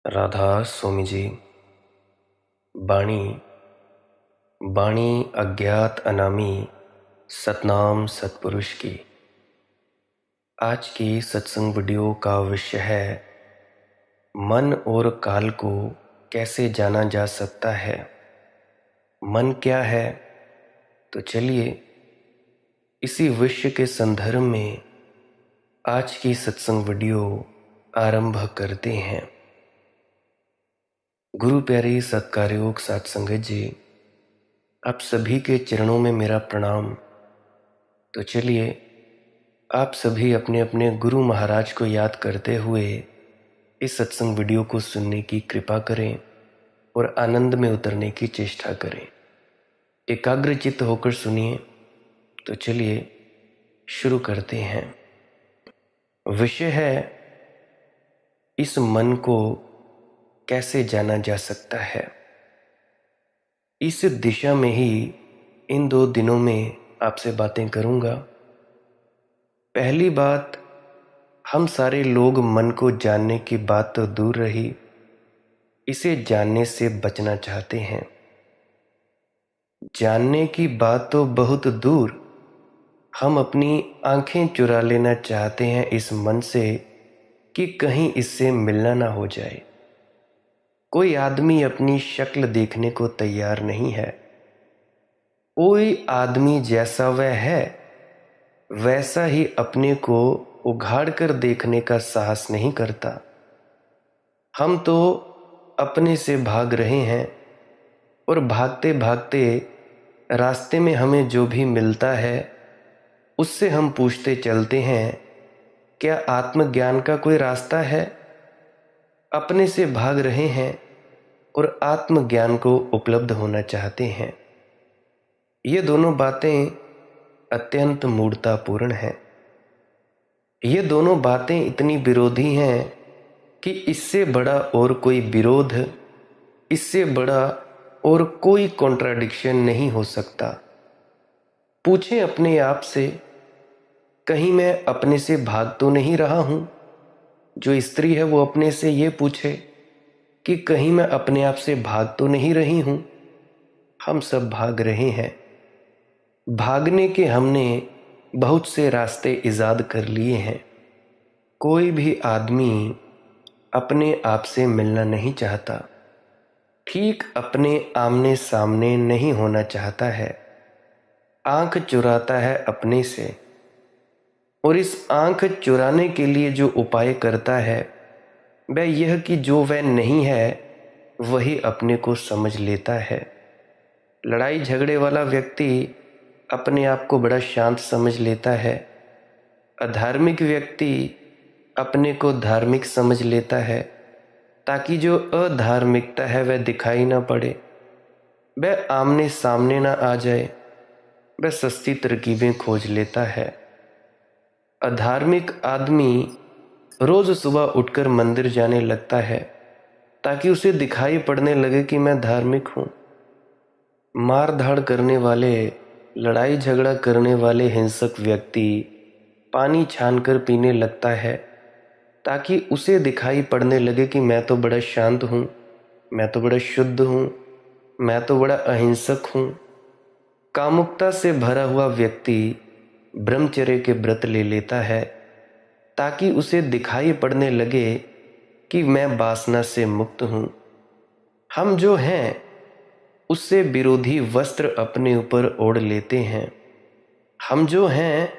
राधा स्वामी जी। बाणी बाणी अज्ञात अनामी सतनाम सतपुरुष की। आज की सत्संग वीडियो का विषय है मन और काल को कैसे जाना जा सकता है। मन क्या है, तो चलिए इसी विषय के संदर्भ में आज की सत्संग वीडियो आरंभ करते हैं। गुरु प्यारी सत्कारयोग साथ संगत जी, आप सभी के चरणों में मेरा प्रणाम। तो चलिए आप सभी अपने अपने गुरु महाराज को याद करते हुए इस सत्संग वीडियो को सुनने की कृपा करें और आनंद में उतरने की चेष्टा करें। एकाग्रचित्त होकर सुनिए। तो चलिए शुरू करते हैं। विषय है इस मन को कैसे जाना जा सकता है। इस दिशा में ही इन 2 दिनों में आपसे बातें करूंगा। पहली बात, हम सारे लोग मन को जानने की बात तो दूर रही, इसे जानने से बचना चाहते हैं। जानने की बात तो बहुत दूर, हम अपनी आंखें चुरा लेना चाहते हैं इस मन से कि कहीं इससे मिलना ना हो जाए। कोई आदमी अपनी शक्ल देखने को तैयार नहीं है। कोई आदमी जैसा वह है वैसा ही अपने को उघाड़ कर देखने का साहस नहीं करता। हम तो अपने से भाग रहे हैं और भागते भागते रास्ते में हमें जो भी मिलता है उससे हम पूछते चलते हैं, क्या आत्मज्ञान का कोई रास्ता है? अपने से भाग रहे हैं और आत्मज्ञान को उपलब्ध होना चाहते हैं। ये दोनों बातें अत्यंत मूढ़तापूर्ण हैं। ये दोनों बातें इतनी विरोधी हैं कि इससे बड़ा और कोई विरोध, इससे बड़ा और कोई कॉन्ट्राडिक्शन नहीं हो सकता। पूछें अपने आप से, कहीं मैं अपने से भाग तो नहीं रहा हूं? जो स्त्री है वो अपने से ये पूछे कि कहीं मैं अपने आप से भाग तो नहीं रही हूं? हम सब भाग रहे हैं। भागने के हमने बहुत से रास्ते इजाद कर लिए हैं। कोई भी आदमी अपने आप से मिलना नहीं चाहता, ठीक अपने आमने सामने नहीं होना चाहता है। आंख चुराता है अपने से, और इस आंख चुराने के लिए जो उपाय करता है वह यह कि जो वह नहीं है वही अपने को समझ लेता है। लड़ाई झगड़े वाला व्यक्ति अपने आप को बड़ा शांत समझ लेता है। अधार्मिक व्यक्ति अपने को धार्मिक समझ लेता है, ताकि जो अधार्मिकता है वह दिखाई ना पड़े, वह आमने सामने ना आ जाए। वह सस्ती तरकीबें खोज लेता है। अधार्मिक आदमी रोज सुबह उठकर मंदिर जाने लगता है ताकि उसे दिखाई पड़ने लगे कि मैं धार्मिक हूँ। मार धाड़ करने वाले, लड़ाई झगड़ा करने वाले हिंसक व्यक्ति पानी छानकर पीने लगता है ताकि उसे दिखाई पड़ने लगे कि मैं तो बड़ा शांत हूँ, मैं तो बड़ा शुद्ध हूँ, मैं तो बड़ा अहिंसक हूँ। कामुकता से भरा हुआ व्यक्ति ब्रह्मचर्य के व्रत ले लेता है ताकि उसे दिखाई पड़ने लगे कि मैं वासना से मुक्त हूँ। हम जो हैं उससे विरोधी वस्त्र अपने ऊपर ओढ़ लेते हैं। हम जो हैं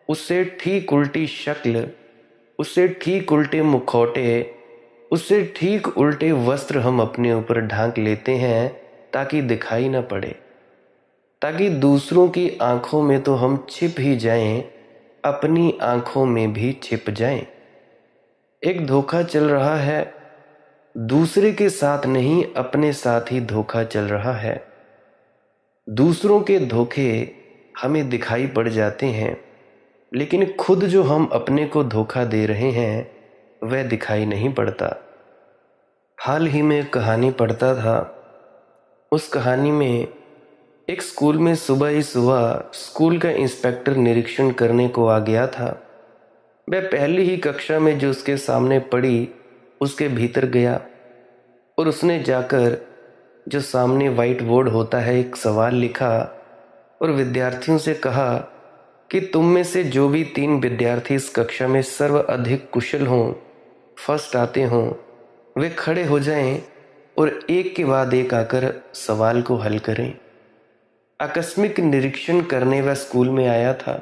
उससे ठीक उल्टी शक्ल, उससे ठीक उल्टे मुखौटे, उससे ठीक उल्टे वस्त्र हम अपने ऊपर ढांक लेते हैं ताकि दिखाई ना पड़े, ताकि दूसरों की आंखों में तो हम छिप ही जाएं, अपनी आंखों में भी छिप जाएं। एक धोखा चल रहा है, दूसरे के साथ नहीं अपने साथ ही धोखा चल रहा है। दूसरों के धोखे हमें दिखाई पड़ जाते हैं, लेकिन खुद जो हम अपने को धोखा दे रहे हैं वह दिखाई नहीं पड़ता। हाल ही में कहानी पढ़ता था। उस कहानी में एक स्कूल में सुबह ही सुबह स्कूल का इंस्पेक्टर निरीक्षण करने को आ गया था। वह पहली ही कक्षा में जो उसके सामने पड़ी उसके भीतर गया और उसने जाकर जो सामने वाइट बोर्ड होता है एक सवाल लिखा और विद्यार्थियों से कहा कि तुम में से जो भी 3 विद्यार्थी इस कक्षा में सर्व अधिक कुशल हों, फर्स्ट आते हों, वे खड़े हो जाएं और एक के बाद एक आकर सवाल को हल करें। आकस्मिक निरीक्षण करने वह स्कूल में आया था।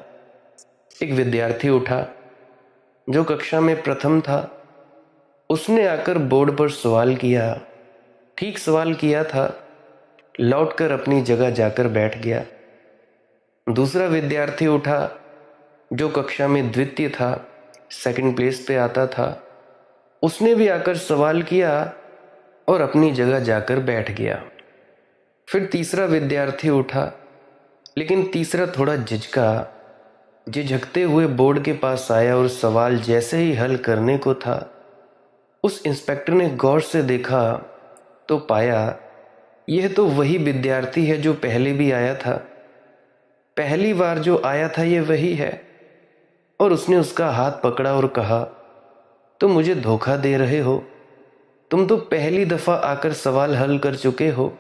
एक विद्यार्थी उठा जो कक्षा में प्रथम था। उसने आकर बोर्ड पर सवाल किया, ठीक सवाल किया था, लौटकर अपनी जगह जाकर बैठ गया। दूसरा विद्यार्थी उठा जो कक्षा में द्वितीय था, सेकंड प्लेस पे आता था। उसने भी आकर सवाल किया और अपनी जगह जाकर बैठ गया। फिर तीसरा विद्यार्थी उठा, लेकिन तीसरा थोड़ा झिझकते हुए बोर्ड के पास आया और सवाल जैसे ही हल करने को था, उस इंस्पेक्टर ने गौर से देखा तो पाया यह तो वही विद्यार्थी है जो पहले भी आया था। पहली बार जो आया था ये वही है। और उसने उसका हाथ पकड़ा और कहा, तुम मुझे धोखा दे रहे हो, तुम तो पहली दफा आकर सवाल हल कर चुके हो।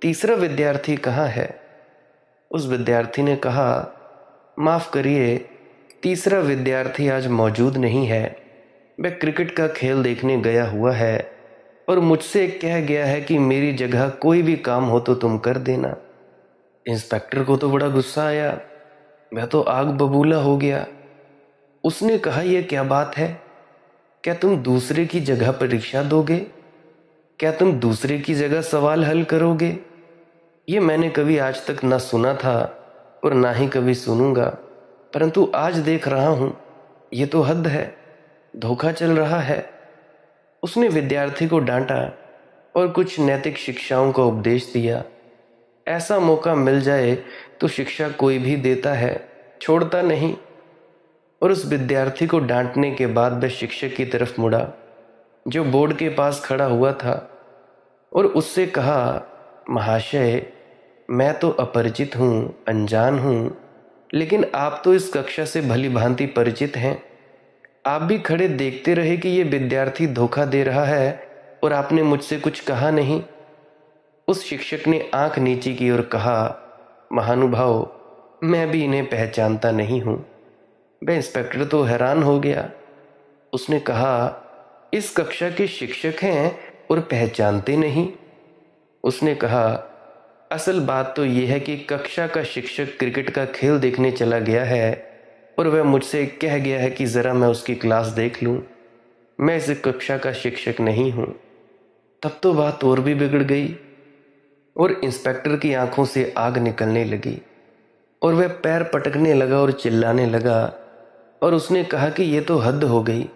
तीसरा विद्यार्थी कहाँ है? उस विद्यार्थी ने कहा, माफ करिए, तीसरा विद्यार्थी आज मौजूद नहीं है। वह क्रिकेट का खेल देखने गया हुआ है और मुझसे कह गया है कि मेरी जगह कोई भी काम हो तो तुम कर देना। इंस्पेक्टर को तो बड़ा गुस्सा आया, वह तो आग बबूला हो गया। उसने कहा, यह क्या बात है? क्या तुम दूसरे की जगह परीक्षा दोगे? क्या तुम दूसरे की जगह सवाल हल करोगे? ये मैंने कभी आज तक ना सुना था और ना ही कभी सुनूंगा, परंतु आज देख रहा हूं, ये तो हद है, धोखा चल रहा है। उसने विद्यार्थी को डांटा और कुछ नैतिक शिक्षाओं का उपदेश दिया। ऐसा मौका मिल जाए तो शिक्षा कोई भी देता है, छोड़ता नहीं। और उस विद्यार्थी को डांटने के बाद वह शिक्षक की तरफ मुड़ा जो बोर्ड के पास खड़ा हुआ था और उससे कहा, महाशय, मैं तो अपरिचित हूँ, अनजान हूँ, लेकिन आप तो इस कक्षा से भली भांति परिचित हैं। आप भी खड़े देखते रहे कि ये विद्यार्थी धोखा दे रहा है और आपने मुझसे कुछ कहा नहीं। उस शिक्षक ने आंख नीची की और कहा, महानुभाव, मैं भी इन्हें पहचानता नहीं हूँ। वह इंस्पेक्टर तो हैरान हो गया। उसने कहा, इस कक्षा के शिक्षक हैं और पहचानते नहीं? उसने कहा, असल बात तो यह है कि कक्षा का शिक्षक क्रिकेट का खेल देखने चला गया है और वह मुझसे कह गया है कि ज़रा मैं उसकी क्लास देख लूँ। मैं इस कक्षा का शिक्षक नहीं हूँ। तब तो बात और भी बिगड़ गई और इंस्पेक्टर की आंखों से आग निकलने लगी और वह पैर पटकने लगा और चिल्लाने लगा। और उसने कहा कि ये तो हद हो गई,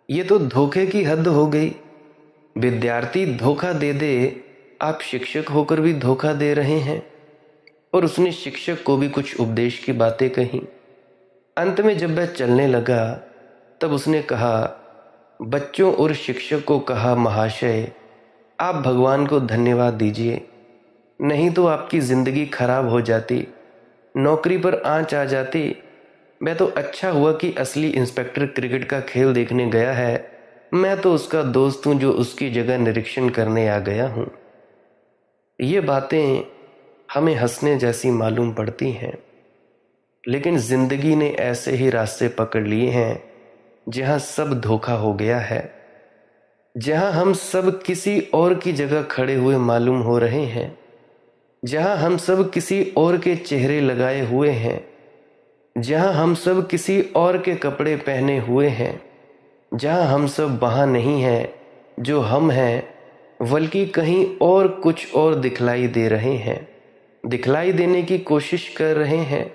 ये तो धोखे की हद हो गई। विद्यार्थी धोखा दे दे, आप शिक्षक होकर भी धोखा दे रहे हैं। और उसने शिक्षक को भी कुछ उपदेश की बातें कही। अंत में जब वह चलने लगा तब उसने कहा, बच्चों और शिक्षक को कहा, महाशय, आप भगवान को धन्यवाद दीजिए, नहीं तो आपकी ज़िंदगी खराब हो जाती, नौकरी पर आंच आ जाती। मैं तो अच्छा हुआ कि असली इंस्पेक्टर क्रिकेट का खेल देखने गया है, मैं तो उसका दोस्त हूँ जो उसकी जगह निरीक्षण करने आ गया हूँ। ये बातें हमें हंसने जैसी मालूम पड़ती हैं, लेकिन ज़िंदगी ने ऐसे ही रास्ते पकड़ लिए हैं जहाँ सब धोखा हो गया है, जहाँ हम सब किसी और की जगह खड़े हुए मालूम हो रहे हैं, जहाँ हम सब किसी और के चेहरे लगाए हुए हैं, जहाँ हम सब किसी और के कपड़े पहने हुए हैं, जहाँ हम सब वहाँ नहीं हैं जो हम हैं, बल्कि कहीं और कुछ और दिखलाई दे रहे हैं, दिखलाई देने की कोशिश कर रहे हैं।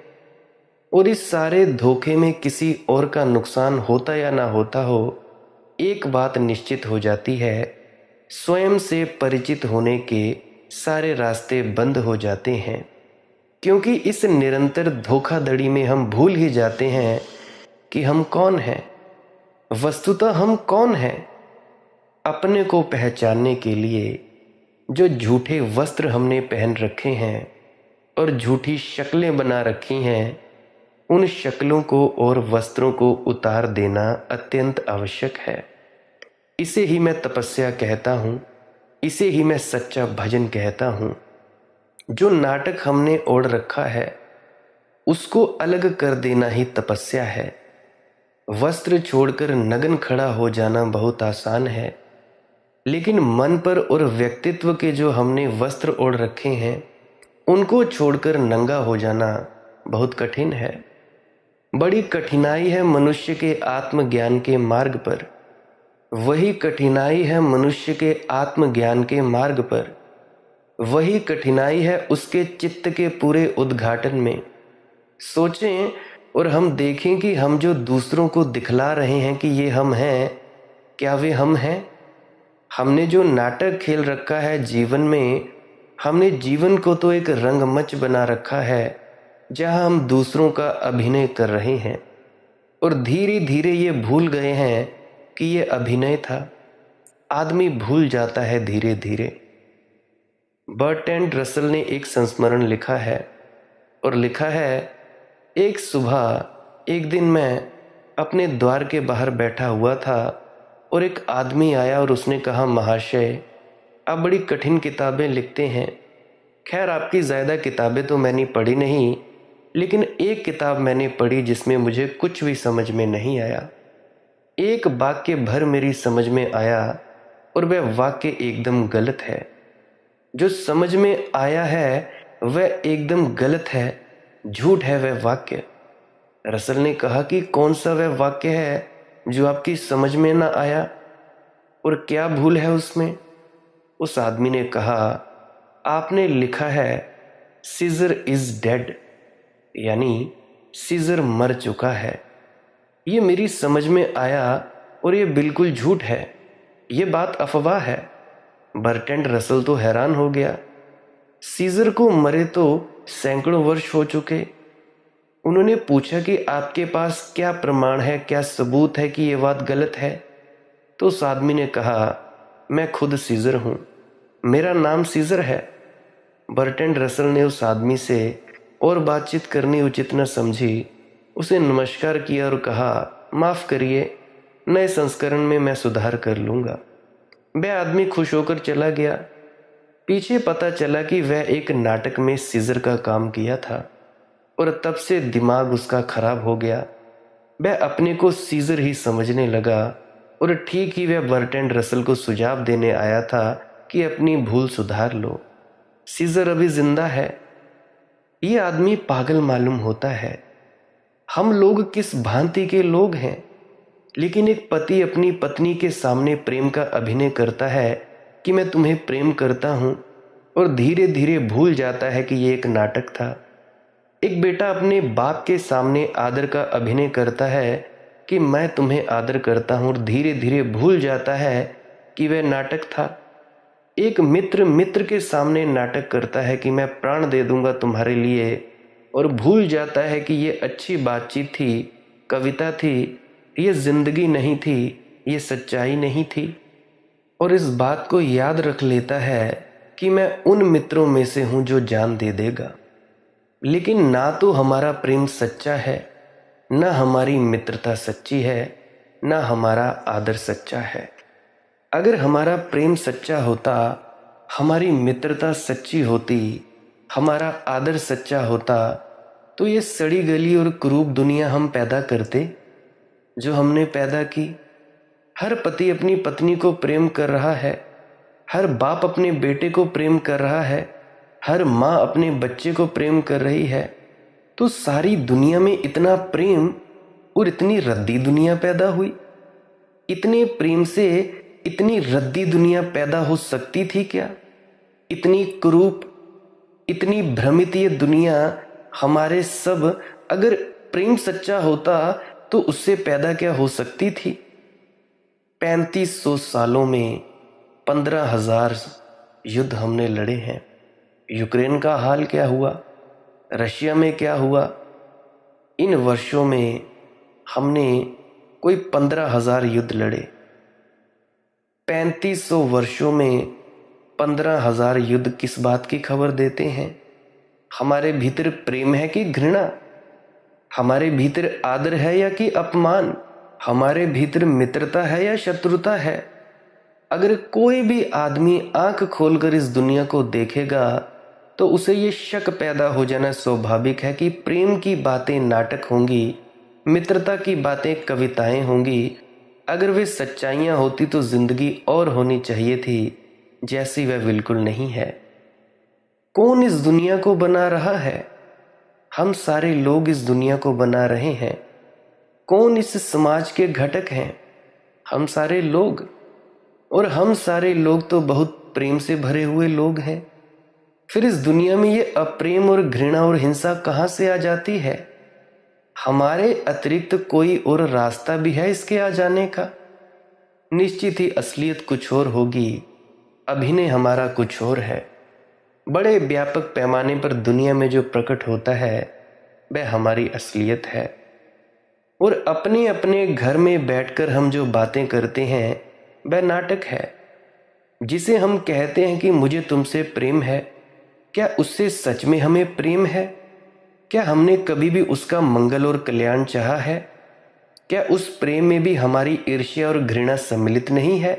और इस सारे धोखे में किसी और का नुकसान होता या ना होता हो, एक बात निश्चित हो जाती है, स्वयं से परिचित होने के सारे रास्ते बंद हो जाते हैं। क्योंकि इस निरंतर धोखाधड़ी में हम भूल ही जाते हैं कि हम कौन हैं। वस्तुतः हम कौन हैं? अपने को पहचानने के लिए जो झूठे वस्त्र हमने पहन रखे हैं और झूठी शक्लें बना रखी हैं, उन शक्लों को और वस्त्रों को उतार देना अत्यंत आवश्यक है। इसे ही मैं तपस्या कहता हूँ। इसे ही मैं सच्चा भजन कहता हूँ। जो नाटक हमने ओढ़ रखा है उसको अलग कर देना ही तपस्या है। वस्त्र छोड़कर नग्न खड़ा हो जाना बहुत आसान है, लेकिन मन पर और व्यक्तित्व के जो हमने वस्त्र ओढ़ रखे हैं उनको छोड़कर नंगा हो जाना बहुत कठिन है। बड़ी कठिनाई है मनुष्य के आत्मज्ञान के मार्ग पर। वही कठिनाई है मनुष्य के आत्मज्ञान के मार्ग पर। वही कठिनाई है उसके चित्त के पूरे उद्घाटन में। सोचें और हम देखें कि हम जो दूसरों को दिखला रहे हैं कि ये हम हैं, क्या वे हम हैं? हमने जो नाटक खेल रखा है जीवन में, हमने जीवन को तो एक रंगमंच बना रखा है जहां हम दूसरों का अभिनय कर रहे हैं और धीरे धीरे ये भूल गए हैं कि ये अभिनय था। आदमी भूल जाता है धीरे धीरे। बर्ट्रैंड रसल ने एक संस्मरण लिखा है और लिखा है, एक सुबह एक दिन मैं अपने द्वार के बाहर बैठा हुआ था और एक आदमी आया और उसने कहा, महाशय आप बड़ी कठिन किताबें लिखते हैं। खैर आपकी ज़्यादा किताबें तो मैंने पढ़ी नहीं, लेकिन एक किताब मैंने पढ़ी जिसमें मुझे कुछ भी समझ में नहीं आया। एक वाक्य भर मेरी समझ में आया और वह वाक्य एकदम गलत है। जो समझ में आया है वह एकदम गलत है, झूठ है वह वाक्य। रसल ने कहा कि कौन सा वह वाक्य है जो आपकी समझ में ना आया और क्या भूल है उसमें? उस आदमी ने कहा, आपने लिखा है सीजर इज डेड, यानी सीजर मर चुका है। ये मेरी समझ में आया और ये बिल्कुल झूठ है, ये बात अफवाह है। बर्ट्रैंड रसल तो हैरान हो गया। सीजर को मरे तो सैकड़ों वर्ष हो चुके। उन्होंने पूछा कि आपके पास क्या प्रमाण है, क्या सबूत है कि ये बात गलत है? तो उस आदमी ने कहा, मैं खुद सीजर हूँ, मेरा नाम सीजर है। बर्ट्रैंड रसल ने उस आदमी से और बातचीत करनी उचित न समझी। उसे नमस्कार किया और कहा, माफ़ करिए, नए संस्करण में मैं सुधार कर लूँगा। वह आदमी खुश होकर चला गया। पीछे पता चला कि वह एक नाटक में सीजर का काम किया था और तब से दिमाग उसका खराब हो गया। वह अपने को सीजर ही समझने लगा और ठीक ही वह बर्ट्रैंड रसल को सुझाव देने आया था कि अपनी भूल सुधार लो, सीजर अभी जिंदा है। ये आदमी पागल मालूम होता है। हम लोग किस भांति के लोग हैं, लेकिन एक पति अपनी पत्नी के सामने प्रेम का अभिनय करता है कि मैं तुम्हें प्रेम करता हूँ और धीरे धीरे भूल जाता है कि ये एक नाटक था। एक बेटा अपने बाप के सामने आदर का अभिनय करता है कि मैं तुम्हें आदर करता हूँ और धीरे धीरे भूल जाता है कि वह नाटक था। एक मित्र मित्र के सामने नाटक करता है कि मैं प्राण दे दूंगा तुम्हारे लिए और भूल जाता है कि ये अच्छी बातचीत थी, कविता थी, ये जिंदगी नहीं थी, ये सच्चाई नहीं थी। और इस बात को याद रख लेता है कि मैं उन मित्रों में से हूँ जो जान दे देगा। लेकिन ना तो हमारा प्रेम सच्चा है, ना हमारी मित्रता सच्ची है, ना हमारा आदर सच्चा है। अगर हमारा प्रेम सच्चा होता, हमारी मित्रता सच्ची होती, हमारा आदर सच्चा होता, तो ये सड़ी गली और कुरूप दुनिया हम पैदा करते जो हमने पैदा की। हर पति अपनी पत्नी को प्रेम कर रहा है, हर बाप अपने बेटे को प्रेम कर रहा है, हर माँ अपने बच्चे को प्रेम कर रही है। तो सारी दुनिया में इतना प्रेम और इतनी रद्दी दुनिया पैदा हुई। इतने प्रेम से इतनी रद्दी दुनिया पैदा हो सकती थी क्या? इतनी कुरूप, इतनी भ्रमित ये दुनिया हमारे सब, अगर प्रेम सच्चा होता तो उससे पैदा क्या हो सकती थी? 3500 सालों में 15,000 युद्ध हमने लड़े हैं। यूक्रेन का हाल क्या हुआ, रशिया में क्या हुआ? इन वर्षों में हमने कोई 15,000 युद्ध लड़े। 3500 वर्षों में 15,000 युद्ध किस बात की खबर देते हैं? हमारे भीतर प्रेम है कि घृणा? हमारे भीतर आदर है या कि अपमान? हमारे भीतर मित्रता है या शत्रुता है? अगर कोई भी आदमी आंख खोलकर इस दुनिया को देखेगा तो उसे ये शक पैदा हो जाना स्वाभाविक है कि प्रेम की बातें नाटक होंगी, मित्रता की बातें कविताएं होंगी। अगर वे सच्चाइयां होती तो जिंदगी और होनी चाहिए थी, जैसी वह बिल्कुल नहीं है। कौन इस दुनिया को बना रहा है? हम सारे लोग इस दुनिया को बना रहे हैं। कौन इस समाज के घटक हैं? हम सारे लोग। और हम सारे लोग तो बहुत प्रेम से भरे हुए लोग हैं। फिर इस दुनिया में ये अप्रेम और घृणा और हिंसा कहाँ से आ जाती है? हमारे अतिरिक्त कोई और रास्ता भी है इसके आ जाने का? निश्चित ही असलियत कुछ और होगी, अभिनय हमारा कुछ और है। बड़े व्यापक पैमाने पर दुनिया में जो प्रकट होता है वह हमारी असलियत है। और अपने अपने घर में बैठकर हम जो बातें करते हैं वह नाटक है। जिसे हम कहते हैं कि मुझे तुमसे प्रेम है, क्या उससे सच में हमें प्रेम है? क्या हमने कभी भी उसका मंगल और कल्याण चाहा है? क्या उस प्रेम में भी हमारी ईर्ष्या और घृणा सम्मिलित नहीं है?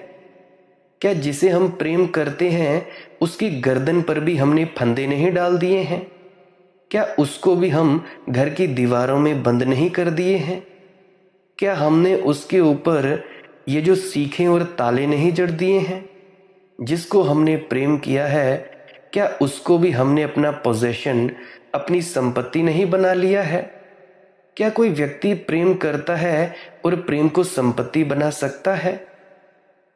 क्या जिसे हम प्रेम करते हैं उसकी गर्दन पर भी हमने फंदे नहीं डाल दिए हैं? क्या उसको भी हम घर की दीवारों में बंद नहीं कर दिए हैं? क्या हमने उसके ऊपर ये जो सीखें और ताले नहीं जड़ दिए हैं? जिसको हमने प्रेम किया है, क्या उसको भी हमने अपना पोजेशन, अपनी संपत्ति नहीं बना लिया है? क्या कोई व्यक्ति प्रेम करता है और प्रेम को संपत्ति बना सकता है?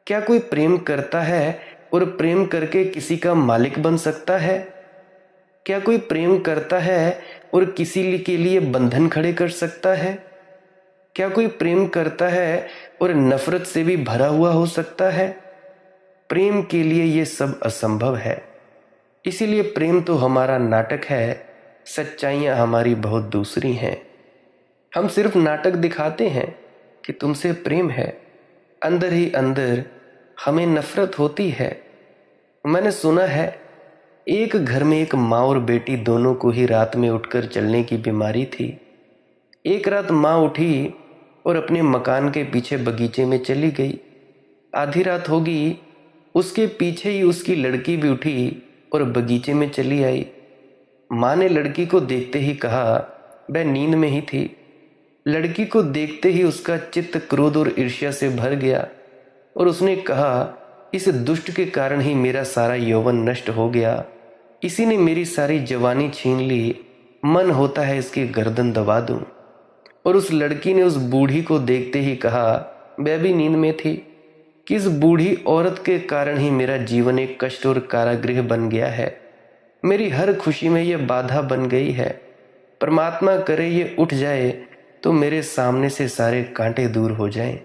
क्या कोई प्रेम करता है और प्रेम करके किसी का मालिक बन सकता है? क्या कोई प्रेम करता है और किसी के लिए बंधन खड़े कर सकता है? क्या कोई प्रेम करता है और नफरत से भी भरा हुआ हो सकता है? प्रेम के लिए ये सब असंभव है। इसीलिए प्रेम तो हमारा नाटक है, सच्चाइयाँ हमारी बहुत दूसरी हैं। हम सिर्फ नाटक दिखाते हैं कि तुमसे प्रेम है, अंदर ही अंदर हमें नफरत होती है। मैंने सुना है एक घर में एक माँ और बेटी दोनों को ही रात में उठकर चलने की बीमारी थी। एक रात माँ उठी और अपने मकान के पीछे बगीचे में चली गई। आधी रात होगी, उसके पीछे ही उसकी लड़की भी उठी और बगीचे में चली आई। माँ ने लड़की को देखते ही कहा, वह नींद में ही थी। लड़की को देखते ही उसका चित्त क्रोध और ईर्ष्या से भर गया और उसने कहा, इस दुष्ट के कारण ही मेरा सारा यौवन नष्ट हो गया। इसी ने मेरी सारी जवानी छीन ली। मन होता है इसकी गर्दन दबा दूं। और उस लड़की ने उस बूढ़ी को देखते ही कहा, वह भी नींद में थी, कि इस बूढ़ी औरत के कारण ही मेरा जीवन एक कष्ट और कारागृह बन गया है। मेरी हर खुशी में यह बाधा बन गई है। परमात्मा करे ये उठ जाए तो मेरे सामने से सारे कांटे दूर हो जाएं।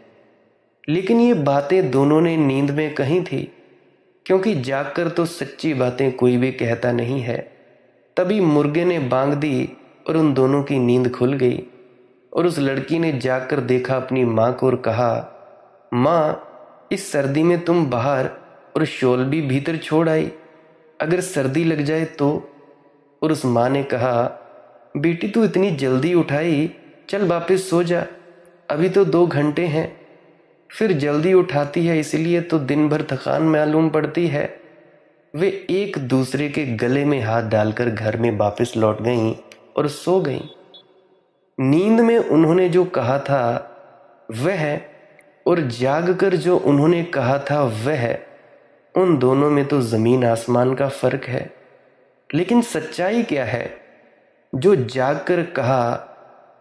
लेकिन ये बातें दोनों ने नींद में कही थी, क्योंकि जागकर तो सच्ची बातें कोई भी कहता नहीं है। तभी मुर्गे ने बांग दी और उन दोनों की नींद खुल गई। और उस लड़की ने जाकर देखा अपनी माँ को और कहा, माँ, इस सर्दी में तुम बाहर और शॉल भी भीतर छोड़ आई, अगर सर्दी लग जाए तो। और उस माँ ने कहा, बेटी तू इतनी जल्दी उठाई, चल वापस सो जा, अभी तो 2 घंटे हैं। फिर जल्दी उठाती है इसलिए तो दिन भर थकान मालूम पड़ती है। वे एक दूसरे के गले में हाथ डालकर घर में वापस लौट गईं और सो गईं। नींद में उन्होंने जो कहा था वह, और जागकर जो उन्होंने कहा था वह, उन दोनों में तो जमीन आसमान का फर्क है। लेकिन सच्चाई क्या है? जो जागकर कहा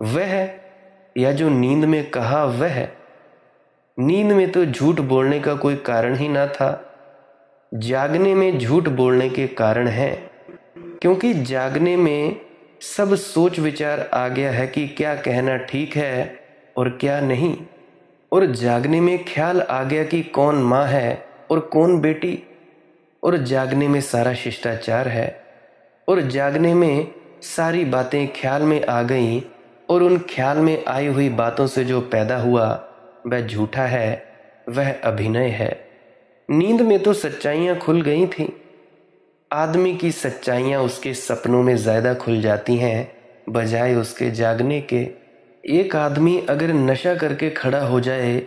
वह, या जो नींद में कहा वह? नींद में तो झूठ बोलने का कोई कारण ही ना था। जागने में झूठ बोलने के कारण है, क्योंकि जागने में सब सोच विचार आ गया है कि क्या कहना ठीक है और क्या नहीं। और जागने में ख्याल आ गया कि कौन माँ है और कौन बेटी। और जागने में सारा शिष्टाचार है। और जागने में सारी बातें ख्याल में आ गईं, और उन ख्याल में आई हुई बातों से जो पैदा हुआ वह झूठा है, वह अभिनय है। नींद में तो सच्चाइयाँ खुल गई थीं। आदमी की सच्चाइयाँ उसके सपनों में ज़्यादा खुल जाती हैं बजाय उसके जागने के। एक आदमी अगर नशा करके खड़ा हो जाए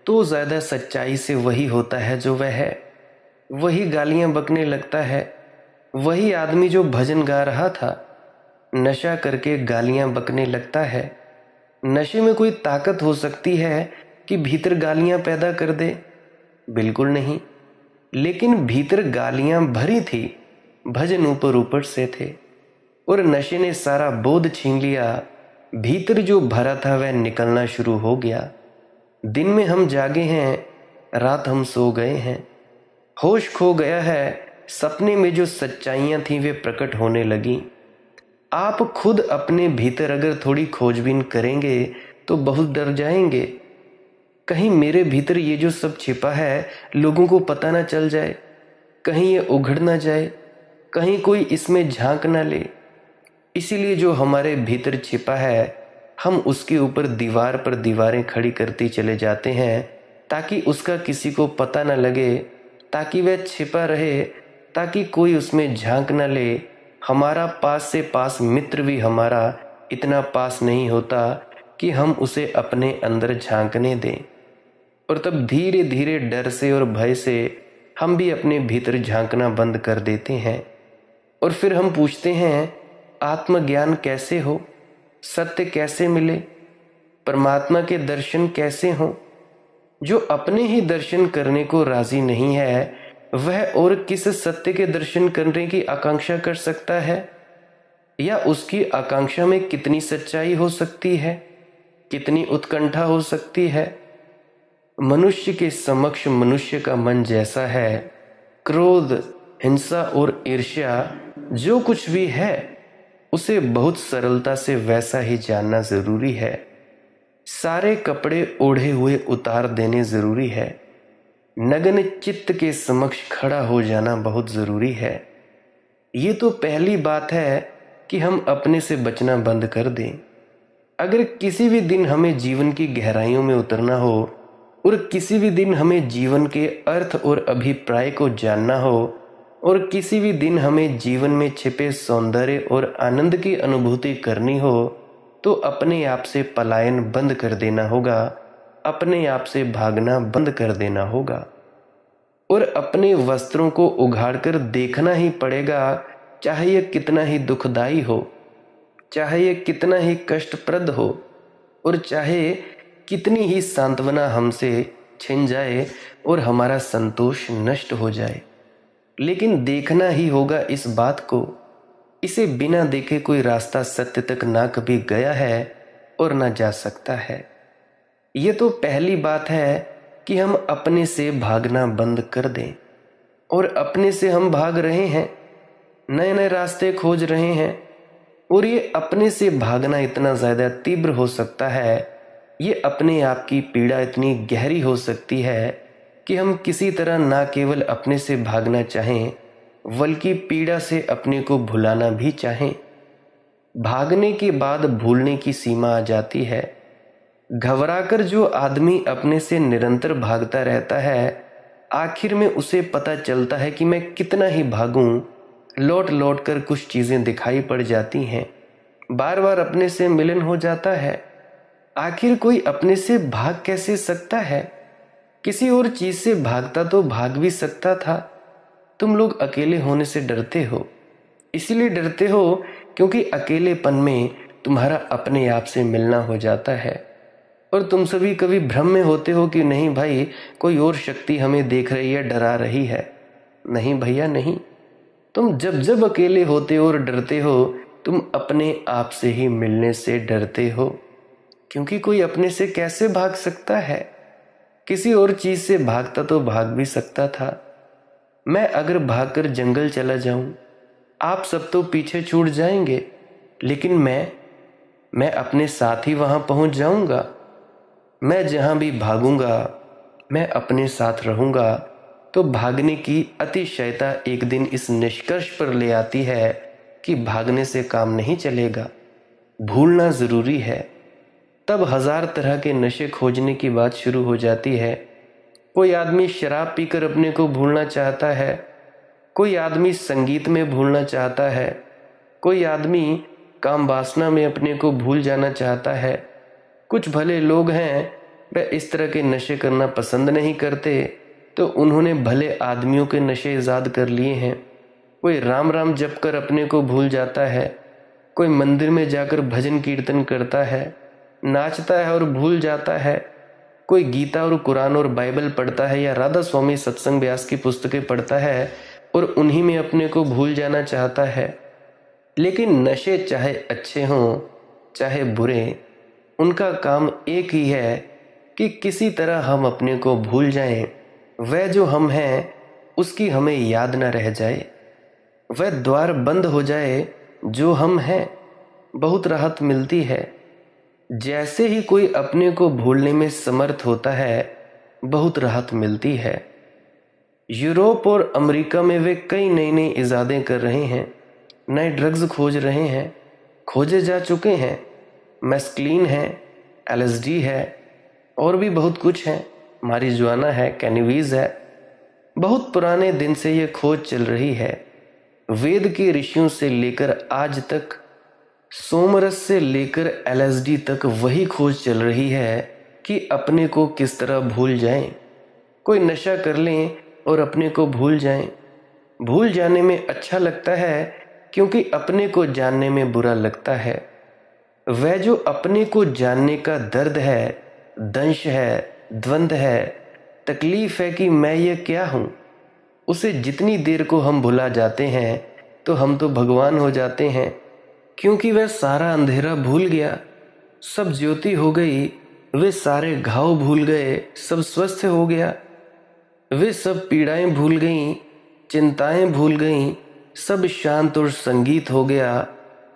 तो ज़्यादा सच्चाई से वही होता है जो वह है। वही गालियां बकने लगता है। वही आदमी जो भजन गा रहा था नशा करके गालियां बकने लगता है। नशे में कोई ताकत हो सकती है कि भीतर गालियां पैदा कर दे? बिल्कुल नहीं। लेकिन भीतर गालियां भरी थी, भजन ऊपर ऊपर से थे और नशे ने सारा बोध छीन लिया। भीतर जो भरा था वह निकलना शुरू हो गया। दिन में हम जागे हैं, रात हम सो गए हैं। होश खो गया है। सपने में जो सच्चाइयां थीं वे प्रकट होने लगीं। आप खुद अपने भीतर अगर थोड़ी खोजबीन करेंगे तो बहुत डर जाएंगे। कहीं मेरे भीतर ये जो सब छिपा है लोगों को पता ना चल जाए, कहीं ये उघड़ ना जाए, कहीं कोई इसमें झांक ना ले। इसीलिए जो हमारे भीतर छिपा है हम उसके ऊपर दीवार पर दीवारें खड़ी करते चले जाते हैं ताकि उसका किसी को पता न लगे, ताकि वह छिपा रहे, ताकि कोई उसमें झांक न ले। हमारा पास से पास मित्र भी हमारा इतना पास नहीं होता कि हम उसे अपने अंदर झांकने दें। और तब धीरे धीरे डर से और भय से हम भी अपने भीतर झांकना बंद कर देते हैं। और फिर हम पूछते हैं आत्मज्ञान कैसे हो, सत्य कैसे मिले, परमात्मा के दर्शन कैसे हों। जो अपने ही दर्शन करने को राजी नहीं है वह और किस सत्य के दर्शन करने की आकांक्षा कर सकता है? या उसकी आकांक्षा में कितनी सच्चाई हो सकती है, कितनी उत्कंठा हो सकती है? मनुष्य के समक्ष मनुष्य का मन जैसा है, क्रोध, हिंसा और ईर्ष्या जो कुछ भी है उसे बहुत सरलता से वैसा ही जानना जरूरी है। सारे कपड़े ओढ़े हुए उतार देने जरूरी है। नग्न चित्त के समक्ष खड़ा हो जाना बहुत जरूरी है। ये तो पहली बात है कि हम अपने से बचना बंद कर दें। अगर किसी भी दिन हमें जीवन की गहराइयों में उतरना हो और किसी भी दिन हमें जीवन के अर्थ और अभिप्राय को जानना हो और किसी भी दिन हमें जीवन में छिपे सौंदर्य और आनंद की अनुभूति करनी हो तो अपने आप से पलायन बंद कर देना होगा, अपने आप से भागना बंद कर देना होगा और अपने वस्त्रों को उघाड़कर देखना ही पड़ेगा, चाहे यह कितना ही दुखदाई हो, चाहे यह कितना ही कष्टप्रद हो और चाहे कितनी ही सांत्वना हमसे छिन जाए और हमारा संतोष नष्ट हो जाए। लेकिन देखना ही होगा इस बात को। इसे बिना देखे कोई रास्ता सत्य तक ना कभी गया है और ना जा सकता है। ये तो पहली बात है कि हम अपने से भागना बंद कर दें। और अपने से हम भाग रहे हैं, नए नए रास्ते खोज रहे हैं और ये अपने से भागना इतना ज़्यादा तीव्र हो सकता है, ये अपने आप की पीड़ा इतनी गहरी हो सकती है कि हम किसी तरह ना केवल अपने से भागना चाहें बल्कि पीड़ा से अपने को भुलाना भी चाहें। भागने के बाद भूलने की सीमा आ जाती है। घबराकर जो आदमी अपने से निरंतर भागता रहता है आखिर में उसे पता चलता है कि मैं कितना ही भागूं, लौट लौट कर कुछ चीज़ें दिखाई पड़ जाती हैं, बार बार अपने से मिलन हो जाता है। आखिर कोई अपने से भाग कैसे सकता है? किसी और चीज़ से भागता तो भाग भी सकता था। तुम लोग अकेले होने से डरते हो, इसीलिए डरते हो क्योंकि अकेलेपन में तुम्हारा अपने आप से मिलना हो जाता है। और तुम सभी कभी भ्रम में होते हो कि नहीं भाई कोई और शक्ति हमें देख रही है, डरा रही है। नहीं भैया नहीं, तुम जब जब अकेले होते हो और डरते हो तुम अपने आप से ही मिलने से डरते हो। क्योंकि कोई अपने से कैसे भाग सकता है? किसी और चीज़ से भागता तो भाग भी सकता था। मैं अगर भागकर जंगल चला जाऊं आप सब तो पीछे छूट जाएंगे, लेकिन मैं अपने साथ ही वहां पहुंच जाऊंगा। मैं जहां भी भागूंगा मैं अपने साथ रहूंगा। तो भागने की अतिशयता एक दिन इस निष्कर्ष पर ले आती है कि भागने से काम नहीं चलेगा, भूलना ज़रूरी है। तब हजार तरह के नशे खोजने की बात शुरू हो जाती है। कोई आदमी शराब पीकर अपने को भूलना चाहता है, कोई आदमी संगीत में भूलना चाहता है, कोई आदमी काम वासना में अपने को भूल जाना चाहता है। कुछ भले लोग हैं वह इस तरह के नशे करना पसंद नहीं करते, तो उन्होंने भले आदमियों के नशे ईजाद कर लिए हैं। कोई राम राम जप कर अपने को भूल जाता है, कोई मंदिर में जाकर भजन कीर्तन करता है, नाचता है और भूल जाता है, कोई गीता और कुरान और बाइबल पढ़ता है या राधा स्वामी सत्संग व्यास की पुस्तकें पढ़ता है और उन्हीं में अपने को भूल जाना चाहता है। लेकिन नशे चाहे अच्छे हों चाहे बुरे, उनका काम एक ही है कि किसी तरह हम अपने को भूल जाएं। वह जो हम हैं उसकी हमें याद न रह जाए, वह द्वार बंद हो जाए जो हम हैं। बहुत राहत मिलती है। जैसे ही कोई अपने को भूलने में समर्थ होता है, बहुत राहत मिलती है। यूरोप और अमेरिका में वे कई नई नई इजादें कर रहे हैं, नए ड्रग्स खोज रहे हैं, खोजे जा चुके हैं। मेस्क्लीन है, एलएसडी है और भी बहुत कुछ है, मारिजुआना है, कैनवीज है। बहुत पुराने दिन से यह खोज चल रही है। वेद के ऋषियों से लेकर आज तक, सोमरस से लेकर एलएसडी तक वही खोज चल रही है कि अपने को किस तरह भूल जाएं। कोई नशा कर लें और अपने को भूल जाएं। भूल जाने में अच्छा लगता है क्योंकि अपने को जानने में बुरा लगता है। वह जो अपने को जानने का दर्द है, दंश है, द्वंद है, तकलीफ है कि मैं ये क्या हूँ, उसे जितनी देर को हम भुला जाते हैं तो हम तो भगवान हो जाते हैं, क्योंकि वह सारा अंधेरा भूल गया, सब ज्योति हो गई, वे सारे घाव भूल गए, सब स्वस्थ हो गया, वे सब पीड़ाएं भूल गईं, चिंताएं भूल गईं, सब शांत और संगीत हो गया।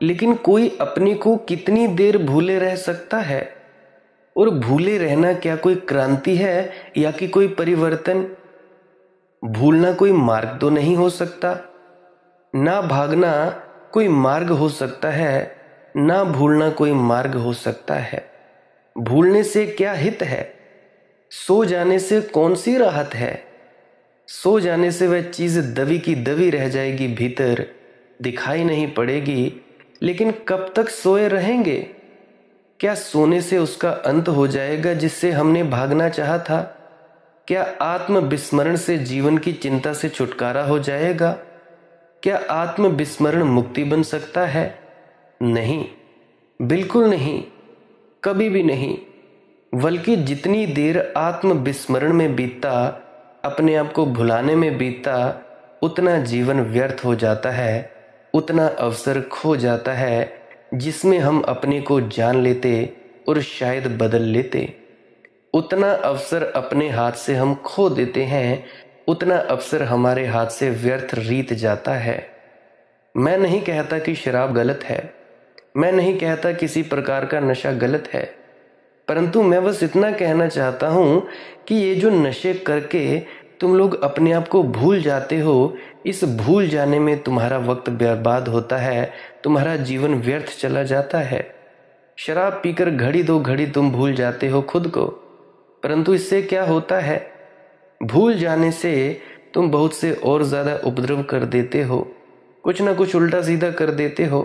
लेकिन कोई अपने को कितनी देर भूले रह सकता है? और भूले रहना क्या कोई क्रांति है या कि कोई परिवर्तन? भूलना कोई मार्ग तो नहीं हो सकता। ना भागना कोई मार्ग हो सकता है, ना भूलना कोई मार्ग हो सकता है। भूलने से क्या हित है? सो जाने से कौन सी राहत है? सो जाने से वह चीज दबी की दबी रह जाएगी भीतर, दिखाई नहीं पड़ेगी। लेकिन कब तक सोए रहेंगे? क्या सोने से उसका अंत हो जाएगा जिससे हमने भागना चाहा था? क्या आत्म विस्मरण से जीवन की चिंता से छुटकारा हो जाएगा? क्या आत्म विस्मरण मुक्ति बन सकता है? नहीं, बिल्कुल नहीं, कभी भी नहीं। बल्कि जितनी देर आत्म विस्मरण में बीतता, अपने आप को भुलाने में बीतता, उतना जीवन व्यर्थ हो जाता है, उतना अवसर खो जाता है जिसमें हम अपने को जान लेते और शायद बदल लेते। उतना अवसर अपने हाथ से हम खो देते हैं, उतना अवसर हमारे हाथ से व्यर्थ रीत जाता है। मैं नहीं कहता कि शराब गलत है, मैं नहीं कहता किसी प्रकार का नशा गलत है, परंतु मैं बस इतना कहना चाहता हूँ कि ये जो नशे करके तुम लोग अपने आप को भूल जाते हो, इस भूल जाने में तुम्हारा वक्त बर्बाद होता है, तुम्हारा जीवन व्यर्थ चला जाता है। शराब पीकर घड़ी दो घड़ी तुम भूल जाते हो खुद को, परंतु इससे क्या होता है? भूल जाने से तुम बहुत से और ज़्यादा उपद्रव कर देते हो, कुछ ना कुछ उल्टा सीधा कर देते हो,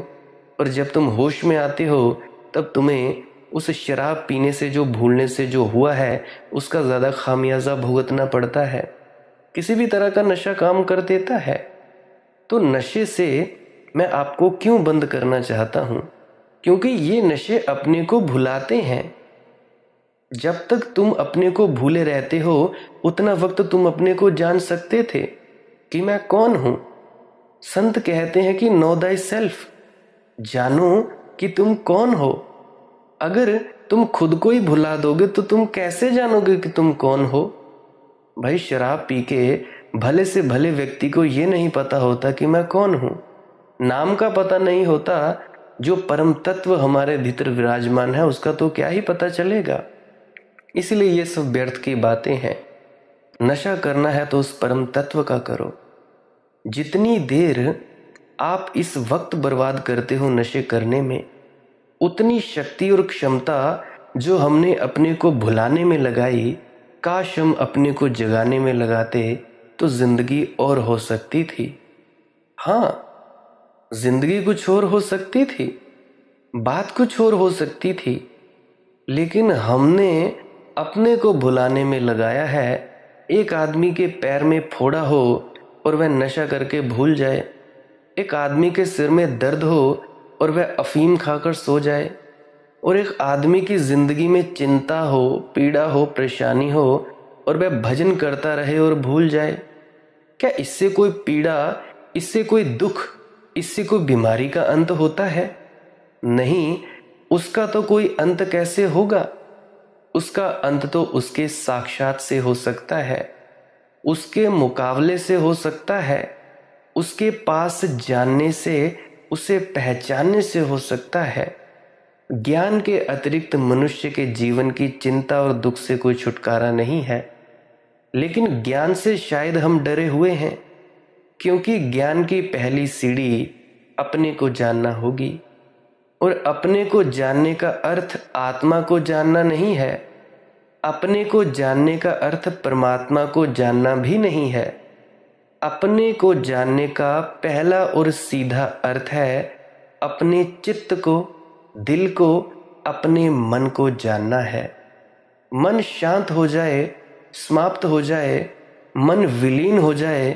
और जब तुम होश में आते हो तब तुम्हें उस शराब पीने से, जो भूलने से जो हुआ है, उसका ज़्यादा खामियाजा भुगतना पड़ता है। किसी भी तरह का नशा काम कर देता है। तो नशे से मैं आपको क्यों बंद करना चाहता हूँ? क्योंकि ये नशे अपने को भुलाते हैं। जब तक तुम अपने को भूले रहते हो, उतना वक्त तुम अपने को जान सकते थे कि मैं कौन हूं। संत कहते हैं कि नो दाई सेल्फ, जानो कि तुम कौन हो। अगर तुम खुद को ही भुला दोगे तो तुम कैसे जानोगे कि तुम कौन हो? भाई, शराब पी के भले से भले व्यक्ति को ये नहीं पता होता कि मैं कौन हूं, नाम का पता नहीं होता। जो परम तत्व हमारे भीतर विराजमान है उसका तो क्या ही पता चलेगा। इसलिए ये सब व्यर्थ की बातें हैं। नशा करना है तो उस परम तत्व का करो। जितनी देर आप इस वक्त बर्बाद करते हो नशे करने में, उतनी शक्ति और क्षमता जो हमने अपने को भुलाने में लगाई, काश हम अपने को जगाने में लगाते तो जिंदगी और हो सकती थी। हाँ, जिंदगी कुछ और हो सकती थी, बात कुछ और हो सकती थी, लेकिन हमने अपने को भुलाने में लगाया है। एक आदमी के पैर में फोड़ा हो और वह नशा करके भूल जाए, एक आदमी के सिर में दर्द हो और वह अफीम खाकर सो जाए, और एक आदमी की जिंदगी में चिंता हो, पीड़ा हो, परेशानी हो और वह भजन करता रहे और भूल जाए। क्या इससे कोई पीड़ा, इससे कोई दुख, इससे कोई बीमारी का अंत होता है? नहीं, उसका तो कोई अंत कैसे होगा? उसका अंत तो उसके साक्षात से हो सकता है, उसके मुकाबले से हो सकता है, उसके पास जानने से, उसे पहचानने से हो सकता है। ज्ञान के अतिरिक्त मनुष्य के जीवन की चिंता और दुख से कोई छुटकारा नहीं है। लेकिन ज्ञान से शायद हम डरे हुए हैं, क्योंकि ज्ञान की पहली सीढ़ी अपने को जानना होगी, और अपने को जानने का अर्थ आत्मा को जानना नहीं है। अपने को जानने का अर्थ परमात्मा को जानना भी नहीं है। अपने को जानने का पहला और सीधा अर्थ है अपने चित्त को, दिल को, अपने मन को जानना है। मन शांत हो जाए, समाप्त हो जाए, मन विलीन हो जाए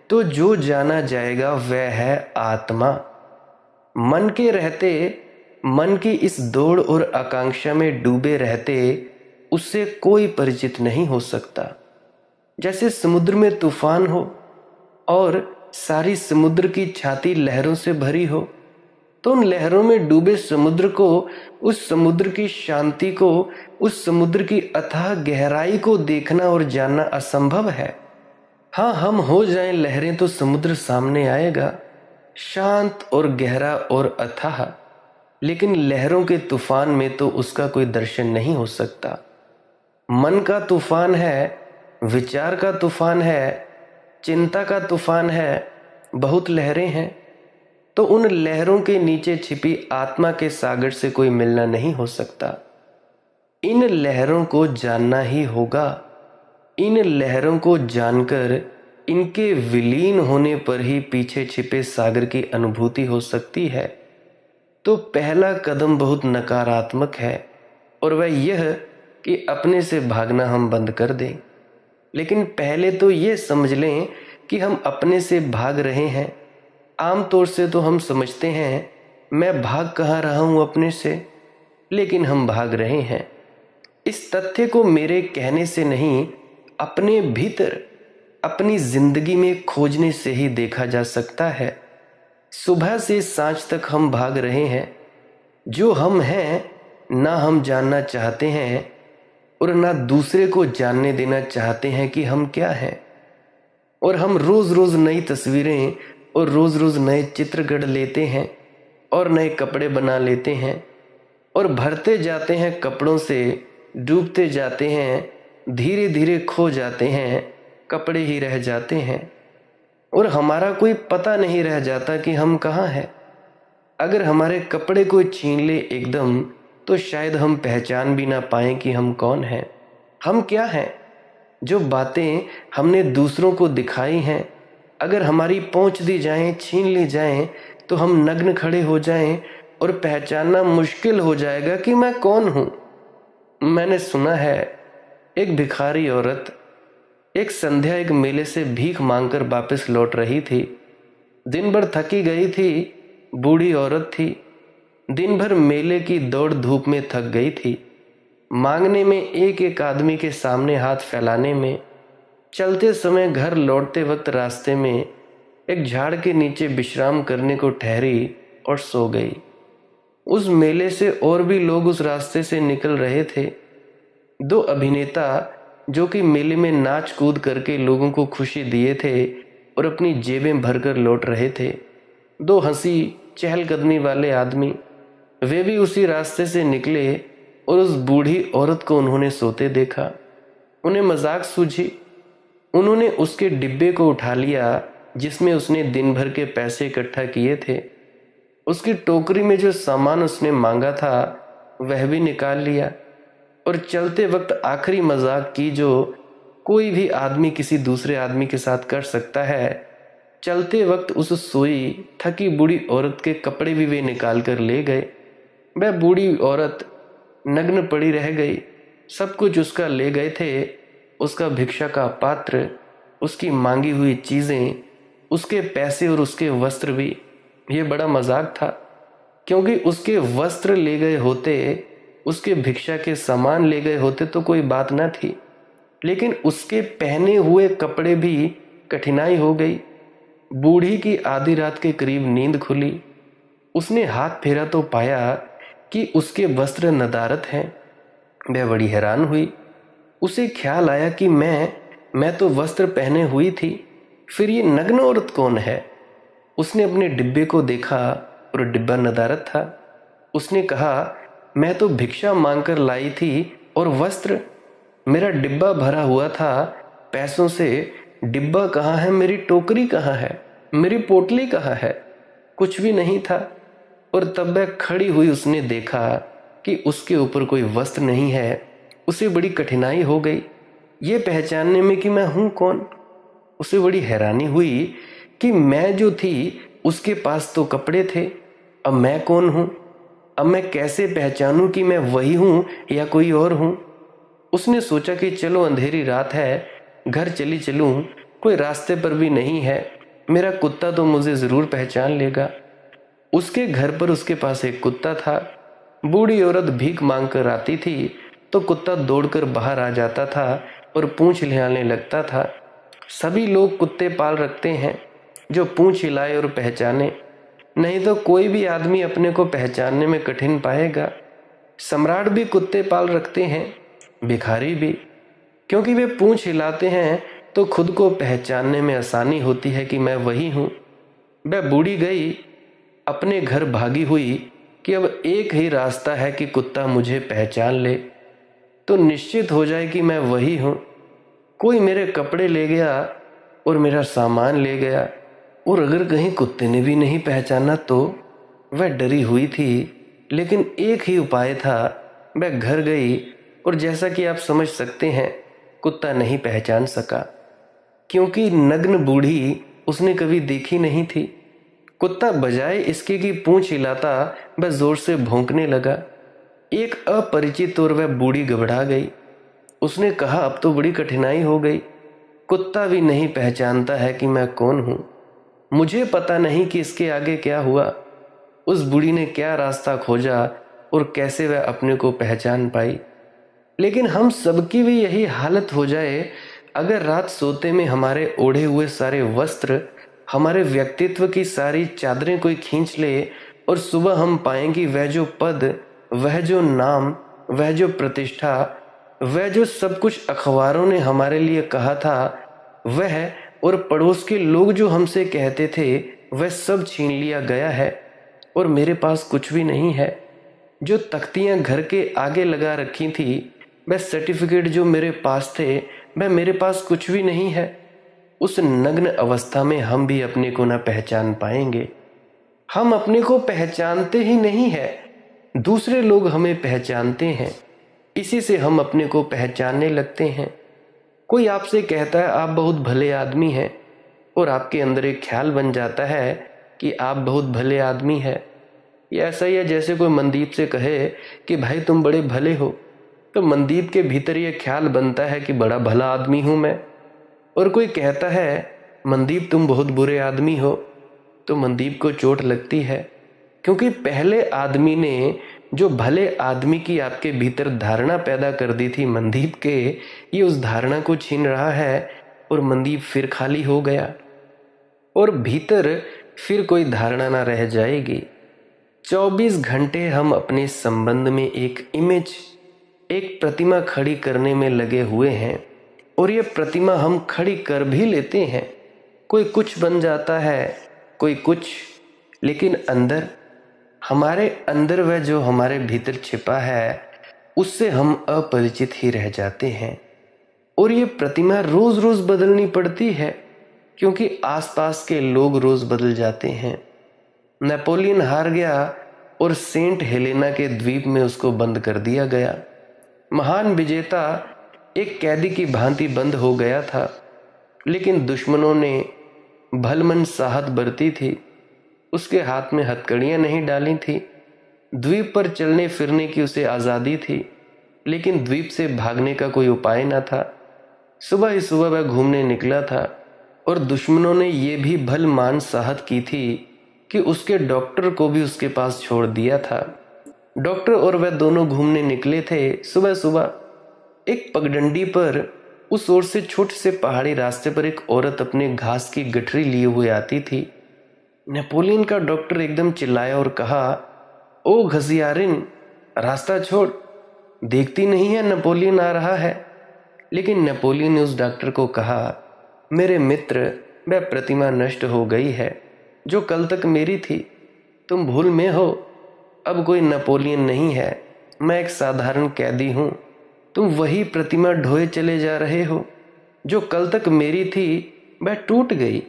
तो जो जाना जाएगा वह है आत्मा। मन के रहते, मन की इस दौड़ और आकांक्षा में डूबे रहते उससे कोई परिचित नहीं हो सकता। जैसे समुद्र में तूफान हो और सारी समुद्र की छाती लहरों से भरी हो, तो उन लहरों में डूबे समुद्र को, उस समुद्र की शांति को, उस समुद्र की अथाह गहराई को देखना और जानना असंभव है। हाँ, हम हो जाएं लहरें तो समुद्र सामने आएगा, शांत और गहरा और अथाह। लेकिन लहरों के तूफान में तो उसका कोई दर्शन नहीं हो सकता। मन का तूफान है, विचार का तूफान है, चिंता का तूफान है, बहुत लहरें हैं। तो उन लहरों के नीचे छिपी आत्मा के सागर से कोई मिलना नहीं हो सकता। इन लहरों को जानना ही होगा। इन लहरों को जानकर इनके विलीन होने पर ही पीछे छिपे सागर की अनुभूति हो सकती है। तो पहला कदम बहुत नकारात्मक है, और वह यह कि अपने से भागना हम बंद कर दें। लेकिन पहले तो ये समझ लें कि हम अपने से भाग रहे हैं। आमतौर से तो हम समझते हैं मैं भाग कहाँ रहा हूँ अपने से, लेकिन हम भाग रहे हैं। इस तथ्य को मेरे कहने से नहीं, अपने भीतर, अपनी जिंदगी में खोजने से ही देखा जा सकता है। सुबह से सांझ तक हम भाग रहे हैं। जो हम हैं ना हम जानना चाहते हैं, और ना दूसरे को जानने देना चाहते हैं कि हम क्या हैं। और हम रोज रोज नई तस्वीरें और रोज रोज नए चित्र गढ़ लेते हैं और नए कपड़े बना लेते हैं, और भरते जाते हैं कपड़ों से, डूबते जाते हैं, धीरे धीरे खो जाते हैं, कपड़े ही रह जाते हैं, और हमारा कोई पता नहीं रह जाता कि हम कहाँ हैं। अगर हमारे कपड़े कोई छीन ले एकदम, तो शायद हम पहचान भी ना पाएं कि हम कौन हैं, हम क्या हैं। जो बातें हमने दूसरों को दिखाई हैं, अगर हमारी पहुंच दी जाएं, छीन ली जाएं, तो हम नग्न खड़े हो जाएं और पहचानना मुश्किल हो जाएगा कि मैं कौन हूं। मैंने सुना है एक भिखारी औरत एक संध्या एक मेले से भीख मांगकर वापस लौट रही थी। दिन भर थकी गई थी, बूढ़ी औरत थी। दिन भर मेले की दौड़ धूप में थक गई थी, मांगने में, एक एक आदमी के सामने हाथ फैलाने में। चलते समय घर लौटते वक्त रास्ते में एक झाड़ के नीचे विश्राम करने को ठहरी और सो गई। उस मेले से और भी लोग उस रास्ते से निकल रहे थे। दो अभिनेता जो कि मेले में नाच कूद करके लोगों को खुशी दिए थे और अपनी जेबें भरकर लौट रहे थे। दो हंसी चहलकदमी वाले आदमी, वे भी उसी रास्ते से निकले और उस बूढ़ी औरत को उन्होंने सोते देखा। उन्हें मजाक सूझी। उन्होंने उसके डिब्बे को उठा लिया जिसमें उसने दिन भर के पैसे इकट्ठा किए थे। उसकी टोकरी में जो सामान उसने मांगा था वह भी निकाल लिया, और चलते वक्त आखिरी मजाक की जो कोई भी आदमी किसी दूसरे आदमी के साथ कर सकता है। चलते वक्त उस सोई थकी बूढ़ी औरत के कपड़े भी वे निकाल कर ले गए। वह बूढ़ी औरत नग्न पड़ी रह गई। सब कुछ उसका ले गए थे। उसका भिक्षा का पात्र, उसकी मांगी हुई चीज़ें, उसके पैसे और उसके वस्त्र भी। ये बड़ा मजाक था, क्योंकि उसके वस्त्र ले गए होते, उसके भिक्षा के सामान ले गए होते तो कोई बात न थी, लेकिन उसके पहने हुए कपड़े भी कठिनाई हो गई। बूढ़ी की आधी रात के करीब नींद खुली। उसने हाथ फेरा तो पाया कि उसके वस्त्र नदारत हैं। वह बड़ी हैरान हुई। उसे ख्याल आया कि मैं तो वस्त्र पहने हुई थी, फिर ये नग्न औरत कौन है। उसने अपने डिब्बे को देखा और डिब्बा नदारत था। उसने कहा, मैं तो भिक्षा मांगकर लाई थी और वस्त्र, मेरा डिब्बा भरा हुआ था पैसों से। डिब्बा कहाँ है, मेरी टोकरी कहाँ है, मेरी पोटली कहाँ है? कुछ भी नहीं था। और तब वह खड़ी हुई उसने देखा कि उसके ऊपर कोई वस्त्र नहीं है। उसे बड़ी कठिनाई हो गई ये पहचानने में कि मैं हूं कौन। उसे बड़ी हैरानी हुई कि मैं जो थी उसके पास तो कपड़े थे, अब मैं कौन हूं? अब मैं कैसे पहचानूं कि मैं वही हूं या कोई और हूं? उसने सोचा कि चलो अंधेरी रात है, घर चली चलूं, कोई रास्ते पर भी नहीं है, मेरा कुत्ता तो मुझे जरूर पहचान लेगा। उसके घर पर उसके पास एक कुत्ता था। बूढ़ी औरत भीख मांग कर आती थी तो कुत्ता दौड़कर बाहर आ जाता था और पूंछ हिलाने लगता था। सभी लोग कुत्ते पाल रखते हैं जो पूंछ हिलाए और पहचाने, नहीं तो कोई भी आदमी अपने को पहचानने में कठिन पाएगा। सम्राट भी कुत्ते पाल रखते हैं, भिखारी भी, क्योंकि वे पूंछ हिलाते हैं तो खुद को पहचानने में आसानी होती है कि मैं वही हूँ। वह बूढ़ी गई, अपने घर भागी हुई कि अब एक ही रास्ता है कि कुत्ता मुझे पहचान ले तो निश्चित हो जाए कि मैं वही हूँ। कोई मेरे कपड़े ले गया और मेरा सामान ले गया, और अगर कहीं कुत्ते ने भी नहीं पहचाना तो? वह डरी हुई थी, लेकिन एक ही उपाय था। वह घर गई और जैसा कि आप समझ सकते हैं, कुत्ता नहीं पहचान सका, क्योंकि नग्न बूढ़ी उसने कभी देखी नहीं थी। कुत्ता बजाय इसके कि पूंछ हिलाता, वह जोर से भौंकने लगा। एक अपरिचित और वह बूढ़ी घबरा गई। उसने कहा, अब तो बड़ी कठिनाई हो गई, कुत्ता भी नहीं पहचानता है कि मैं कौन हूं। मुझे पता नहीं कि इसके आगे क्या हुआ। उस बूढ़ी ने क्या रास्ता खोजा और कैसे वह अपने को पहचान पाई। लेकिन हम सबकी भी यही हालत हो जाए अगर रात सोते में हमारे ओढ़े हुए सारे वस्त्र, हमारे व्यक्तित्व की सारी चादरें कोई खींच ले और सुबह हम पाएंगे वह जो पद, वह जो नाम, वह जो प्रतिष्ठा, वह जो सब कुछ अखबारों ने हमारे लिए कहा था, वह और पड़ोस के लोग जो हमसे कहते थे, वह सब छीन लिया गया है और मेरे पास कुछ भी नहीं है। जो तख्तियां घर के आगे लगा रखी थी, वह सर्टिफिकेट जो मेरे पास थे, वह मेरे पास कुछ भी नहीं है। उस नग्न अवस्था में हम भी अपने को न पहचान पाएंगे। हम अपने को पहचानते ही नहीं है, दूसरे लोग हमें पहचानते हैं, इसी से हम अपने को पहचानने लगते हैं। कोई आपसे कहता है आप बहुत भले आदमी हैं, और आपके अंदर एक ख्याल बन जाता है कि आप बहुत भले आदमी हैं। ये ऐसा ही है जैसे कोई मनदीप से कहे कि भाई तुम बड़े भले हो, तो मनदीप के भीतर ये ख्याल बनता है कि बड़ा भला आदमी हूँ मैं। और कोई कहता है मनदीप तुम बहुत बुरे आदमी हो, तो मनदीप को चोट लगती है, क्योंकि पहले आदमी ने जो भले आदमी की आपके भीतर धारणा पैदा कर दी थी मनदीप के, ये उस धारणा को छीन रहा है और मनदीप फिर खाली हो गया और भीतर फिर कोई धारणा ना रह जाएगी। 24 घंटे हम अपने संबंध में एक इमेज, एक प्रतिमा खड़ी करने में लगे हुए हैं, और ये प्रतिमा हम खड़ी कर भी लेते हैं। कोई कुछ बन जाता है, कोई कुछ, लेकिन अंदर, हमारे अंदर वह जो हमारे भीतर छिपा है, उससे हम अपरिचित ही रह जाते हैं। और ये प्रतिमा रोज रोज बदलनी पड़ती है, क्योंकि आसपास के लोग रोज बदल जाते हैं। नेपोलियन हार गया और सेंट हेलेना के द्वीप में उसको बंद कर दिया गया। महान विजेता एक कैदी की भांति बंद हो गया था, लेकिन दुश्मनों ने भलमन साहत बरती थी, उसके हाथ में हथकड़ियां नहीं डाली थी। द्वीप पर चलने फिरने की उसे आज़ादी थी, लेकिन द्वीप से भागने का कोई उपाय न था। सुबह ही सुबह वह घूमने निकला था और दुश्मनों ने यह भी भल मान साहत की थी कि उसके डॉक्टर को भी उसके पास छोड़ दिया था। डॉक्टर और वह दोनों घूमने निकले थे। सुबह सुबह एक पगडंडी पर उस ओर से छोटे से पहाड़ी रास्ते पर एक औरत अपने घास की गठरी लिए हुए आती थी। नेपोलियन का डॉक्टर एकदम चिल्लाया और कहा, ओ घसियारिन, रास्ता छोड़, देखती नहीं है नेपोलियन आ रहा है। लेकिन नेपोलियन ने उस डॉक्टर को कहा, मेरे मित्र, वह प्रतिमा नष्ट हो गई है जो कल तक मेरी थी। तुम भूल में हो, अब कोई नेपोलियन नहीं है, मैं एक साधारण कैदी हूँ। तुम वही प्रतिमा ढोए चले जा रहे हो जो कल तक मेरी थी, वह टूट गई।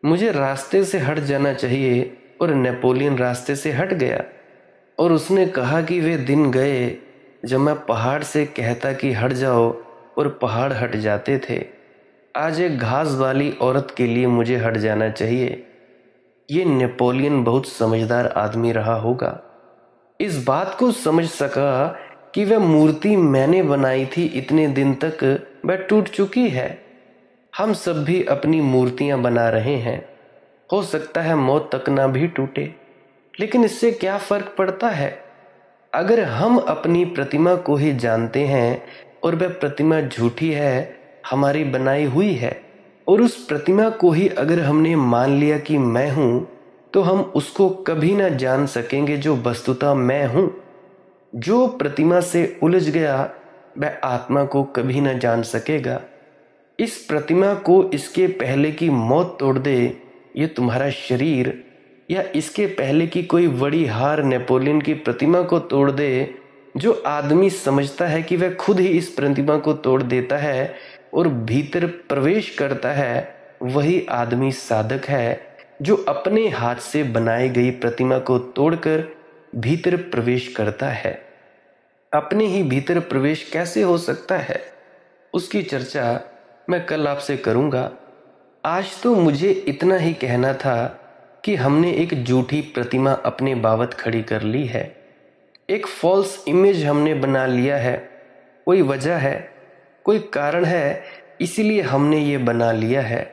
मुझे रास्ते से हट जाना चाहिए और नेपोलियन रास्ते से हट गया। और उसने कहा कि वे दिन गए जब मैं पहाड़ से कहता कि हट जाओ और पहाड़ हट जाते थे। आज एक घास वाली औरत के लिए मुझे हट जाना चाहिए। ये नेपोलियन बहुत समझदार आदमी रहा होगा। इस बात को समझ सका कि वह मूर्ति मैंने बनाई थी इतने दिन तक वह टूट चुकी है। हम सब भी अपनी मूर्तियां बना रहे हैं, हो सकता है मौत तक ना भी टूटे, लेकिन इससे क्या फर्क पड़ता है? अगर हम अपनी प्रतिमा को ही जानते हैं और वह प्रतिमा झूठी है, हमारी बनाई हुई है, और उस प्रतिमा को ही अगर हमने मान लिया कि मैं हूं, तो हम उसको कभी ना जान सकेंगे जो वस्तुतः मैं हूं। जो प्रतिमा से उलझ गया वह आत्मा को कभी ना जान सकेगा। इस प्रतिमा को इसके पहले कि मौत तोड़ दे ये तुम्हारा शरीर, या इसके पहले कि कोई बड़ी हार नेपोलियन की प्रतिमा को तोड़ दे, जो आदमी समझता है कि वह खुद ही इस प्रतिमा को तोड़ देता है और भीतर प्रवेश करता है, वही आदमी साधक है जो अपने हाथ से बनाई गई प्रतिमा को तोड़कर भीतर प्रवेश करता है। अपने ही भीतर प्रवेश कैसे हो सकता है, उसकी चर्चा मैं कल आपसे करूंगा। आज तो मुझे इतना ही कहना था कि हमने एक झूठी प्रतिमा अपने बाबत खड़ी कर ली है। एक फॉल्स इमेज हमने बना लिया है। कोई वजह है, कोई कारण है, इसीलिए हमने ये बना लिया है।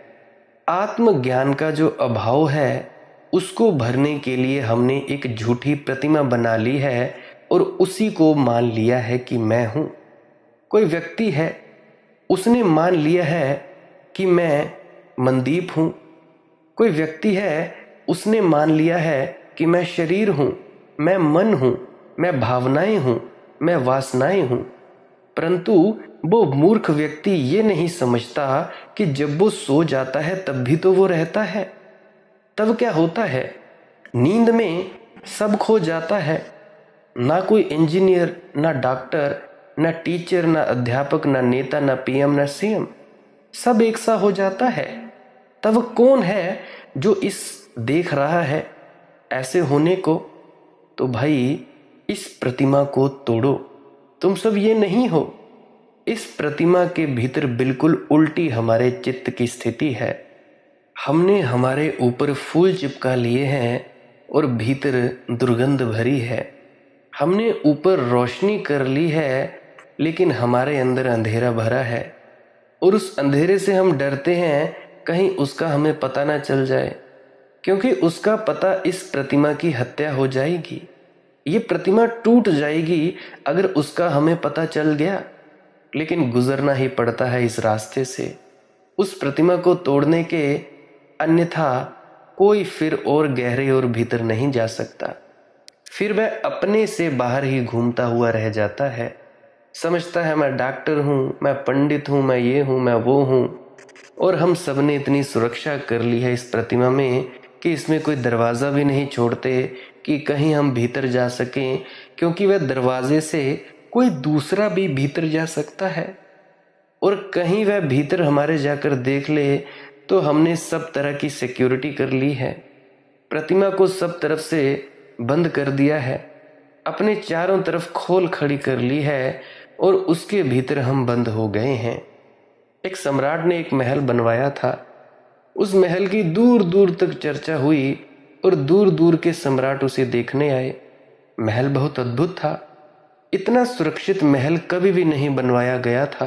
आत्मज्ञान का जो अभाव है उसको भरने के लिए हमने एक झूठी प्रतिमा बना ली है और उसी को मान लिया है कि मैं हूं। कोई व्यक्ति है, उसने मान लिया है कि मैं मनदीप हूं। कोई व्यक्ति है, उसने मान लिया है कि मैं शरीर हूं, मैं मन हूं, मैं भावनाएं हूं, मैं वासनाएं हूं। परंतु वो मूर्ख व्यक्ति ये नहीं समझता कि जब वो सो जाता है तब भी तो वो रहता है। तब क्या होता है, नींद में सब खो जाता है। ना कोई इंजीनियर, ना डॉक्टर, ना टीचर, ना अध्यापक, ना नेता, ना पीएम, ना सीएम, सब एक सा हो जाता है। तब कौन है जो इस देख रहा है ऐसे होने को? तो भाई, इस प्रतिमा को तोड़ो। तुम सब ये नहीं हो। इस प्रतिमा के भीतर बिल्कुल उल्टी हमारे चित्त की स्थिति है। हमने हमारे ऊपर फूल चिपका लिए हैं और भीतर दुर्गंध भरी है। हमने ऊपर रोशनी कर ली है, लेकिन हमारे अंदर अंधेरा भरा है। और उस अंधेरे से हम डरते हैं कहीं उसका हमें पता ना चल जाए, क्योंकि उसका पता इस प्रतिमा की हत्या हो जाएगी। ये प्रतिमा टूट जाएगी अगर उसका हमें पता चल गया। लेकिन गुजरना ही पड़ता है इस रास्ते से, उस प्रतिमा को तोड़ने के, अन्यथा कोई फिर और गहरे और भीतर नहीं जा सकता। फिर वह अपने से बाहर ही घूमता हुआ रह जाता है। समझता है मैं डॉक्टर हूँ, मैं पंडित हूँ, मैं ये हूँ, मैं वो हूँ। और हम सब ने इतनी सुरक्षा कर ली है इस प्रतिमा में कि इसमें कोई दरवाज़ा भी नहीं छोड़ते कि कहीं हम भीतर जा सकें, क्योंकि वह दरवाजे से कोई दूसरा भी भीतर जा सकता है। और कहीं वह भीतर हमारे जाकर देख ले तो हमने सब तरह की सिक्योरिटी कर ली है। प्रतिमा को सब तरफ से बंद कर दिया है, अपने चारों तरफ खोल खड़ी कर ली है और उसके भीतर हम बंद हो गए हैं। एक सम्राट ने एक महल बनवाया था। उस महल की दूर दूर तक चर्चा हुई और दूर दूर के सम्राट उसे देखने आए। महल बहुत अद्भुत था। इतना सुरक्षित महल कभी भी नहीं बनवाया गया था।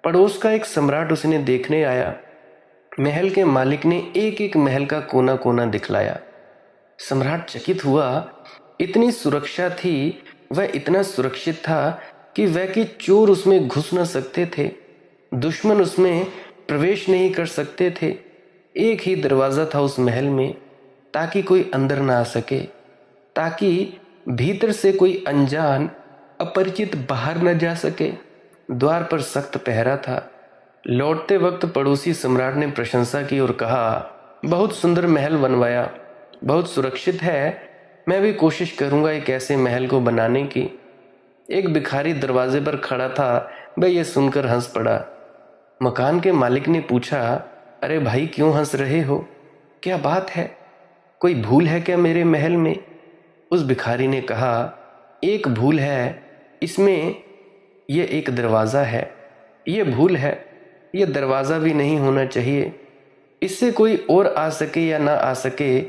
पड़ोस का एक सम्राट उसने देखने आया। महल के मालिक ने एक एक महल का कोना कोना दिखलाया। सम्राट चकित हुआ। इतनी सुरक्षा थी, वह इतना सुरक्षित था कि वह के चोर उसमें घुस न सकते थे, दुश्मन उसमें प्रवेश नहीं कर सकते थे। एक ही दरवाज़ा था उस महल में, ताकि कोई अंदर ना आ सके, ताकि भीतर से कोई अनजान अपरिचित बाहर न जा सके। द्वार पर सख्त पहरा था। लौटते वक्त पड़ोसी सम्राट ने प्रशंसा की और कहा, बहुत सुंदर महल बनवाया, बहुत सुरक्षित है। मैं भी कोशिश करूंगा एक ऐसे महल को बनाने की। एक भिखारी दरवाजे पर खड़ा था, वह यह सुनकर हंस पड़ा। मकान के मालिक ने पूछा, अरे भाई, क्यों हंस रहे हो? क्या बात है? कोई भूल है क्या मेरे महल में? उस भिखारी ने कहा, एक भूल है, इसमें यह एक दरवाज़ा है। यह भूल है, यह दरवाज़ा भी नहीं होना चाहिए। इससे कोई और आ सके या ना आ सके,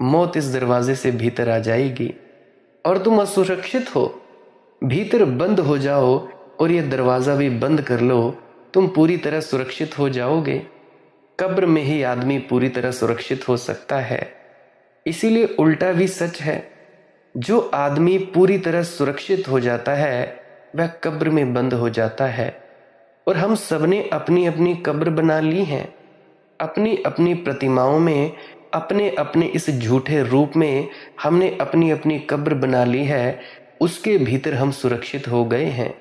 मौत इस दरवाजे से भीतर आ जाएगी और तुम असुरक्षित हो। भीतर बंद हो जाओ और यह दरवाज़ा भी बंद कर लो, तुम पूरी तरह सुरक्षित हो जाओगे। कब्र में ही आदमी पूरी तरह सुरक्षित हो सकता है। इसीलिए उल्टा भी सच है। जो आदमी पूरी तरह सुरक्षित हो जाता है, वह कब्र में बंद हो जाता है। और हम सबने अपनी अपनी कब्र बना ली हैं। अपनी अपनी प्रतिमाओं में, अपने अपने इस झूठे रूप में हमने अपनी अपनी कब्र बना ली है। उसके भीतर हम सुरक्षित हो गए हैं।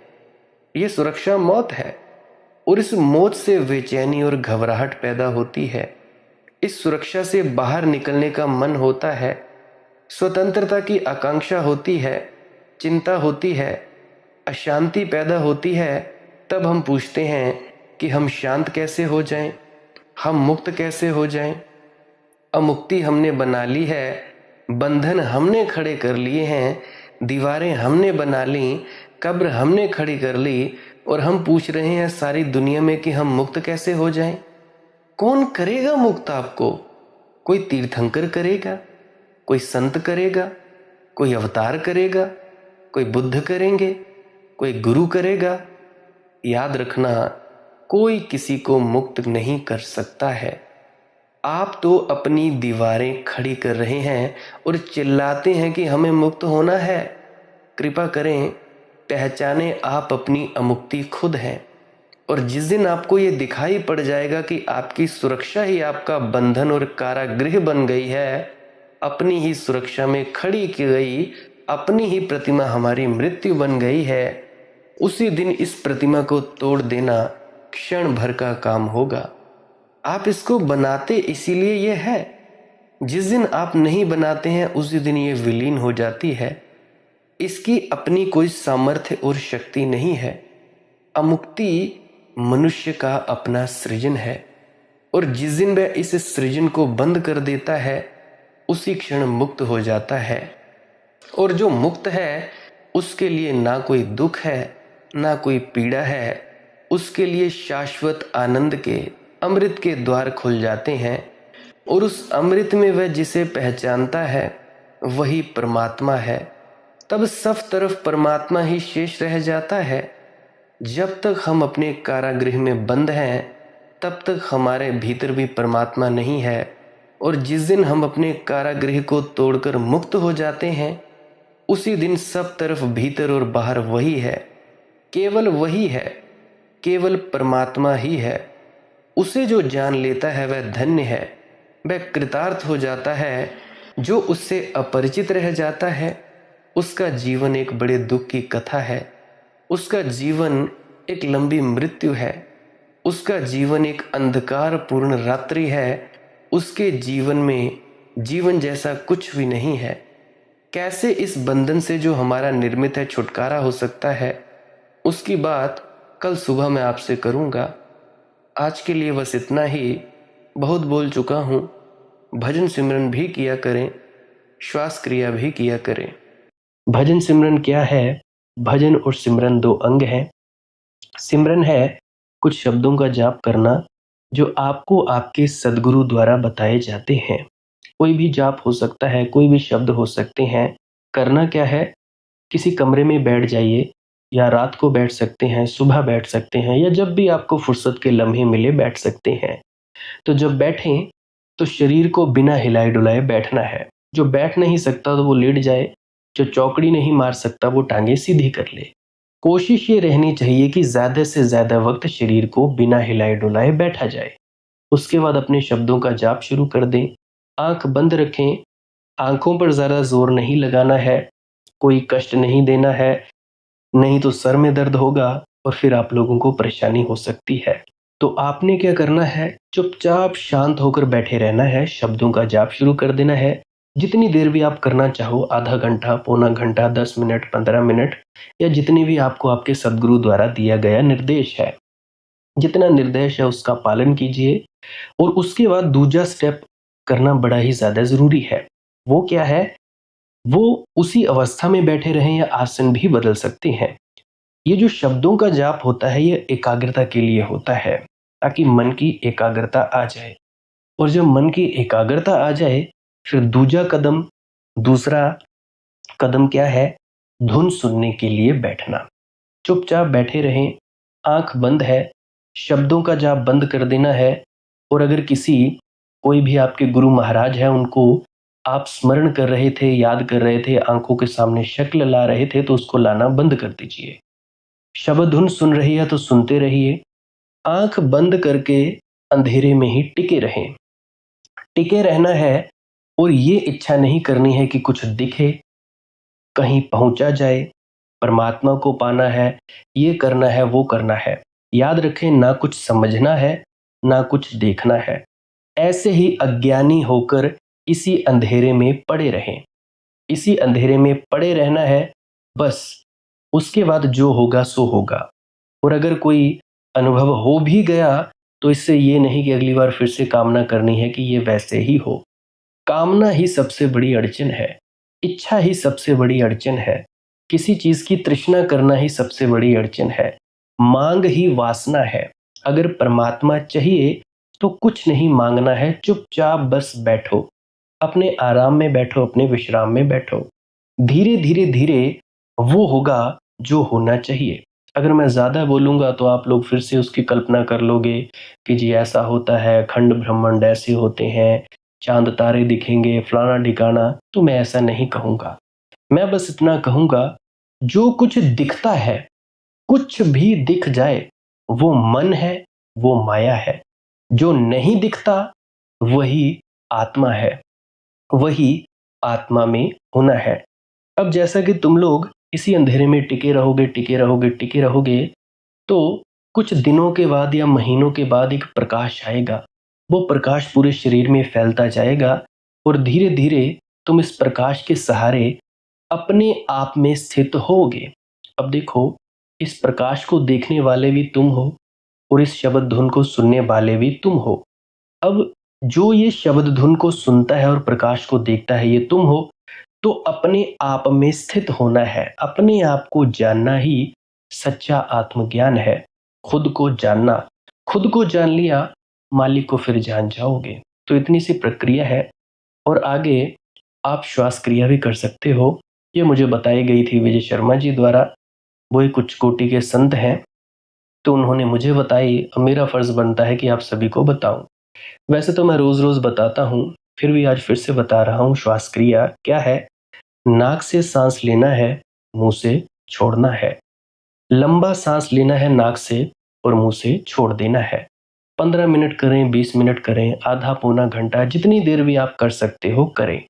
ये सुरक्षा मौत है, और इस मौत से बेचैनी और घबराहट पैदा होती है। इस सुरक्षा से बाहर निकलने का मन होता है, स्वतंत्रता की आकांक्षा होती है, चिंता होती है, अशांति पैदा होती है। तब हम पूछते हैं कि हम शांत कैसे हो जाएं, हम मुक्त कैसे हो जाएं। अमुक्ति हमने बना ली है, बंधन हमने खड़े कर लिए हैं, दीवारें हमने बना ली, कब्र हमने खड़ी कर ली, और हम पूछ रहे हैं सारी दुनिया में कि हम मुक्त कैसे हो जाएं। कौन करेगा मुक्त आपको? कोई तीर्थंकर करेगा, कोई संत करेगा, कोई अवतार करेगा, कोई बुद्ध करेंगे, कोई गुरु करेगा। याद रखना, कोई किसी को मुक्त नहीं कर सकता है। आप तो अपनी दीवारें खड़ी कर रहे हैं और चिल्लाते हैं कि हमें मुक्त होना है। कृपा करें, पहचाने आप अपनी अमुक्ति खुद हैं। और जिस दिन आपको ये दिखाई पड़ जाएगा कि आपकी सुरक्षा ही आपका बंधन और कारागृह बन गई है, अपनी ही सुरक्षा में खड़ी की गई अपनी ही प्रतिमा हमारी मृत्यु बन गई है, उसी दिन इस प्रतिमा को तोड़ देना क्षण भर का काम होगा। आप इसको बनाते इसीलिए ये है। जिस दिन आप नहीं बनाते हैं, उसी दिन ये विलीन हो जाती है। इसकी अपनी कोई सामर्थ्य और शक्ति नहीं है। अमुक्ति मनुष्य का अपना सृजन है, और जिस दिन वह इस सृजन को बंद कर देता है, उसी क्षण मुक्त हो जाता है। और जो मुक्त है, उसके लिए ना कोई दुख है, ना कोई पीड़ा है। उसके लिए शाश्वत आनंद के, अमृत के द्वार खुल जाते हैं, और उस अमृत में वह जिसे पहचानता है वही परमात्मा है। तब सब तरफ परमात्मा ही शेष रह जाता है। जब तक हम अपने कारागृह में बंद हैं, तब तक हमारे भीतर भी परमात्मा नहीं है। और जिस दिन हम अपने कारागृह को तोड़कर मुक्त हो जाते हैं, उसी दिन सब तरफ भीतर और बाहर वही है, केवल वही है, केवल परमात्मा ही है। उसे जो जान लेता है वह धन्य है, वह कृतार्थ हो जाता है। जो उससे अपरिचित रह जाता है, उसका जीवन एक बड़े दुख की कथा है। उसका जीवन एक लंबी मृत्यु है। उसका जीवन एक अंधकारपूर्ण रात्रि है। उसके जीवन में जीवन जैसा कुछ भी नहीं है। कैसे इस बंधन से जो हमारा निर्मित है छुटकारा हो सकता है, उसकी बात कल सुबह मैं आपसे करूँगा। आज के लिए बस इतना ही। बहुत बोल चुका हूँ। भजन सिमरन भी किया करें, श्वास क्रिया भी किया करें। भजन सिमरन क्या है? भजन और सिमरन दो अंग हैं। सिमरन है कुछ शब्दों का जाप करना जो आपको आपके सदगुरु द्वारा बताए जाते हैं। कोई भी जाप हो सकता है, कोई भी शब्द हो सकते हैं। करना क्या है? किसी कमरे में बैठ जाइए, या रात को बैठ सकते हैं, सुबह बैठ सकते हैं, या जब भी आपको फुर्सत के लम्हे मिले बैठ सकते हैं। तो जब बैठें तो शरीर को बिना हिलाए डुलाए बैठना है। जो बैठ नहीं सकता तो वो लेट जाए, जो चौकड़ी नहीं मार सकता वो टांगे सीधी कर ले। कोशिश ये रहनी चाहिए कि ज़्यादा से ज़्यादा वक्त शरीर को बिना हिलाए डुलाए बैठा जाए। उसके बाद अपने शब्दों का जाप शुरू कर दें। आंख बंद रखें, आंखों पर ज़्यादा जोर नहीं लगाना है, कोई कष्ट नहीं देना है, नहीं तो सर में दर्द होगा और फिर आप लोगों को परेशानी हो सकती है। तो आपने क्या करना है, चुपचाप शांत होकर बैठे रहना है, शब्दों का जाप शुरू कर देना है। जितनी देर भी आप करना चाहो, आधा घंटा, पौना घंटा, 10 मिनट, 15 मिनट, या जितनी भी आपको आपके सदगुरु द्वारा दिया गया निर्देश है, जितना निर्देश है उसका पालन कीजिए। और उसके बाद दूसरा स्टेप करना बड़ा ही ज़्यादा ज़रूरी है। वो क्या है, वो उसी अवस्था में बैठे रहें या आसन भी बदल सकते हैं। ये जो शब्दों का जाप होता है ये एकाग्रता के लिए होता है, ताकि मन की एकाग्रता आ जाए। और जब मन की एकाग्रता आ जाए, फिर दूसरा कदम क्या है, धुन सुनने के लिए बैठना। चुपचाप बैठे रहें, आंख बंद है, शब्दों का जाप बंद कर देना है। और अगर कोई भी आपके गुरु महाराज हैं, उनको आप स्मरण कर रहे थे, याद कर रहे थे, आंखों के सामने शक्ल ला रहे थे, तो उसको लाना बंद कर दीजिए। शब्द धुन सुन रही है तो सुनते रहिए, आंख बंद करके अंधेरे में ही टिके रहें। टिके रहना है, और ये इच्छा नहीं करनी है कि कुछ दिखे, कहीं पहुंचा जाए, परमात्मा को पाना है, ये करना है, वो करना है। याद रखें, ना कुछ समझना है, ना कुछ देखना है। ऐसे ही अज्ञानी होकर इसी अंधेरे में पड़े रहें। इसी अंधेरे में पड़े रहना है बस। उसके बाद जो होगा सो होगा। और अगर कोई अनुभव हो भी गया, तो इससे ये नहीं कि अगली बार फिर से कामना करनी है कि ये वैसे ही हो। कामना ही सबसे बड़ी अड़चन है, इच्छा ही सबसे बड़ी अड़चन है, किसी चीज की तृष्णा करना ही सबसे बड़ी अड़चन है, मांग ही वासना है। अगर परमात्मा चाहिए तो कुछ नहीं मांगना है, चुपचाप बस बैठो, अपने आराम में बैठो, अपने विश्राम में बैठो। धीरे धीरे धीरे वो होगा जो होना चाहिए। अगर मैं ज़्यादा बोलूँगा तो आप लोग फिर से उसकी कल्पना कर लोगे कि जी ऐसा होता है, खंड ब्रह्मांड ऐसे होते हैं, चांद तारे दिखेंगे, फलाना ढिकाना। तो मैं ऐसा नहीं कहूँगा। मैं बस इतना कहूँगा, जो कुछ दिखता है, कुछ भी दिख जाए, वो मन है, वो माया है। जो नहीं दिखता वही आत्मा है, वही आत्मा में होना है। अब जैसा कि तुम लोग इसी अंधेरे में टिके रहोगे, टिके रहोगे, टिके रहोगे, तो कुछ दिनों के बाद या महीनों के बाद एक प्रकाश आएगा। वो प्रकाश पूरे शरीर में फैलता जाएगा, और धीरे धीरे तुम इस प्रकाश के सहारे अपने आप में स्थित होगे। अब देखो, इस प्रकाश को देखने वाले भी तुम हो, और इस शब्द धुन को सुनने वाले भी तुम हो। अब जो ये शब्द धुन को सुनता है और प्रकाश को देखता है, ये तुम हो। तो अपने आप में स्थित होना है, अपने आप को जानना ही सच्चा आत्मज्ञान है। खुद को जानना, खुद को जान लिया, मालिक को फिर जान जाओगे। तो इतनी सी प्रक्रिया है। और आगे आप श्वास क्रिया भी कर सकते हो। ये मुझे बताई गई थी विजय शर्मा जी द्वारा। वो एक उच्च कोटि के संत हैं, तो उन्होंने मुझे बताई। अब मेरा फर्ज बनता है कि आप सभी को बताऊं। वैसे तो मैं रोज रोज बताता हूँ, फिर भी आज फिर से बता रहा हूँ। श्वास क्रिया क्या है, नाक से सांस लेना है, मुंह से छोड़ना है। लंबा सांस लेना है नाक से, और मुंह से छोड़ देना है। 15 मिनट करें, 20 मिनट करें, आधा पौना घंटा, जितनी देर भी आप कर सकते हो करें।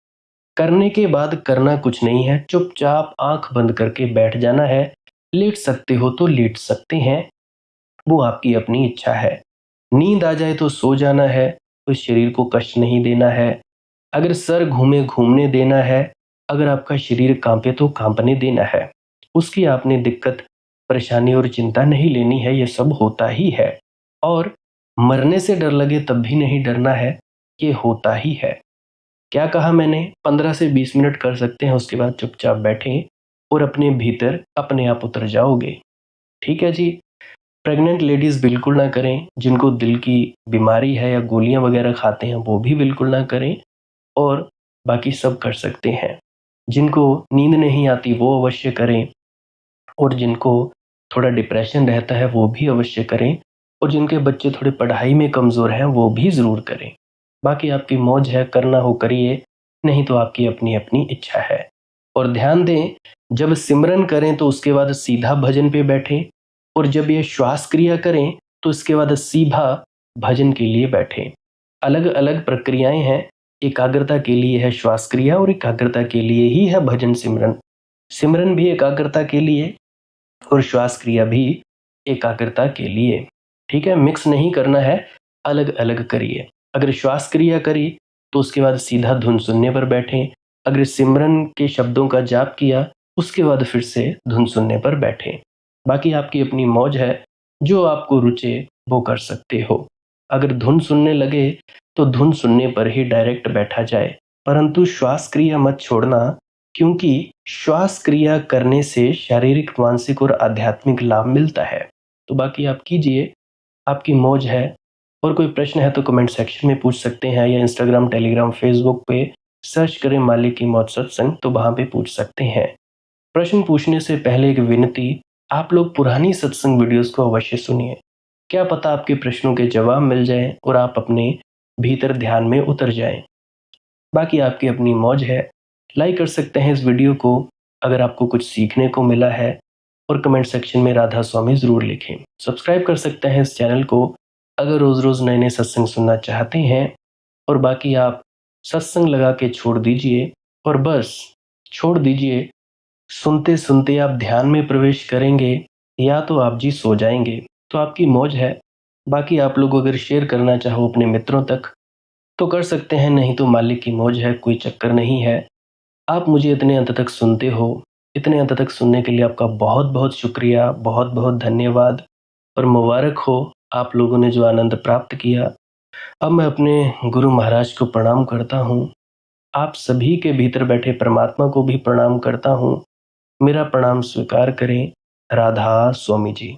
करने के बाद करना कुछ नहीं है, चुपचाप आंख बंद करके बैठ जाना है। लेट सकते हो तो लेट सकते हैं, वो आपकी अपनी इच्छा है। नींद आ जाए तो सो जाना है, तो शरीर को कष्ट नहीं देना है। अगर सर घूमे घूमने देना है, अगर आपका शरीर कांपे तो कांपने देना है। उसकी आपने दिक्कत, परेशानी और चिंता नहीं लेनी है, ये सब होता ही है। और मरने से डर लगे तब भी नहीं डरना है, ये होता ही है। क्या कहा मैंने, 15 से 20 मिनट कर सकते हैं, उसके बाद चुपचाप बैठें और अपने भीतर अपने आप उतर जाओगे। ठीक है जी। प्रेग्नेंट लेडीज़ बिल्कुल ना करें, जिनको दिल की बीमारी है या गोलियां वगैरह खाते हैं वो भी बिल्कुल ना करें, और बाकी सब कर सकते हैं। जिनको नींद नहीं आती वो अवश्य करें, और जिनको थोड़ा डिप्रेशन रहता है वो भी अवश्य करें, और जिनके बच्चे थोड़े पढ़ाई में कमज़ोर हैं वो भी ज़रूर करें। बाकी आपकी मौज है, करना हो करिए, नहीं तो आपकी अपनी अपनी इच्छा है। और ध्यान दें, जब सिमरन करें तो उसके बाद सीधा भजन पे बैठें, और जब ये श्वास क्रिया करें तो इसके बाद सीधा भजन के लिए बैठें। अलग अलग प्रक्रियाएं हैं, एकाग्रता के लिए है श्वास क्रिया और एकाग्रता के लिए ही है भजन सिमरन। सिमरन भी एकाग्रता के लिए और श्वास क्रिया भी एकाग्रता के लिए। ठीक है, मिक्स नहीं करना है, अलग अलग करिए। अगर श्वास क्रिया करी तो उसके बाद सीधा धुन सुनने पर बैठें। अगर सिमरन के शब्दों का जाप किया उसके बाद फिर से धुन सुनने पर बैठें। बाकी आपकी अपनी मौज है, जो आपको रुचे वो कर सकते हो। अगर धुन सुनने लगे तो धुन सुनने पर ही डायरेक्ट बैठा जाए, परंतु श्वास क्रिया मत छोड़ना, क्योंकि श्वास क्रिया करने से शारीरिक, मानसिक और आध्यात्मिक लाभ मिलता है। तो बाकी आप कीजिए, आपकी मौज है। और कोई प्रश्न है तो कमेंट सेक्शन में पूछ सकते हैं, या इंस्टाग्राम, टेलीग्राम, फेसबुक पे सर्च करें मालिक की मौज सत्संग, तो वहाँ पे पूछ सकते हैं। प्रश्न पूछने से पहले एक विनती, आप लोग पुरानी सत्संग वीडियोस को अवश्य सुनिए। क्या पता आपके प्रश्नों के जवाब मिल जाएं और आप अपने भीतर ध्यान में उतर जाएं। बाकी आपकी अपनी मौज है। लाइक कर सकते हैं इस वीडियो को अगर आपको कुछ सीखने को मिला है, और कमेंट सेक्शन में राधा स्वामी ज़रूर लिखें। सब्सक्राइब कर सकते हैं इस चैनल को अगर रोज़ रोज़ नए नए सत्संग सुनना चाहते हैं। और बाकी आप सत्संग लगा के छोड़ दीजिए, और बस छोड़ दीजिए। सुनते सुनते आप ध्यान में प्रवेश करेंगे, या तो आप जी सो जाएंगे, तो आपकी मौज है। बाकी आप लोग अगर शेयर करना चाहो अपने मित्रों तक तो कर सकते हैं, नहीं तो मालिक की मौज है, कोई चक्कर नहीं है। आप मुझे इतने अंत तक सुनते हो, इतने अंत तक सुनने के लिए आपका बहुत बहुत शुक्रिया, बहुत बहुत धन्यवाद। और मुबारक हो आप लोगों ने जो आनंद प्राप्त किया। अब मैं अपने गुरु महाराज को प्रणाम करता हूँ, आप सभी के भीतर बैठे परमात्मा को भी प्रणाम करता हूँ। मेरा प्रणाम स्वीकार करें। राधा स्वामी जी।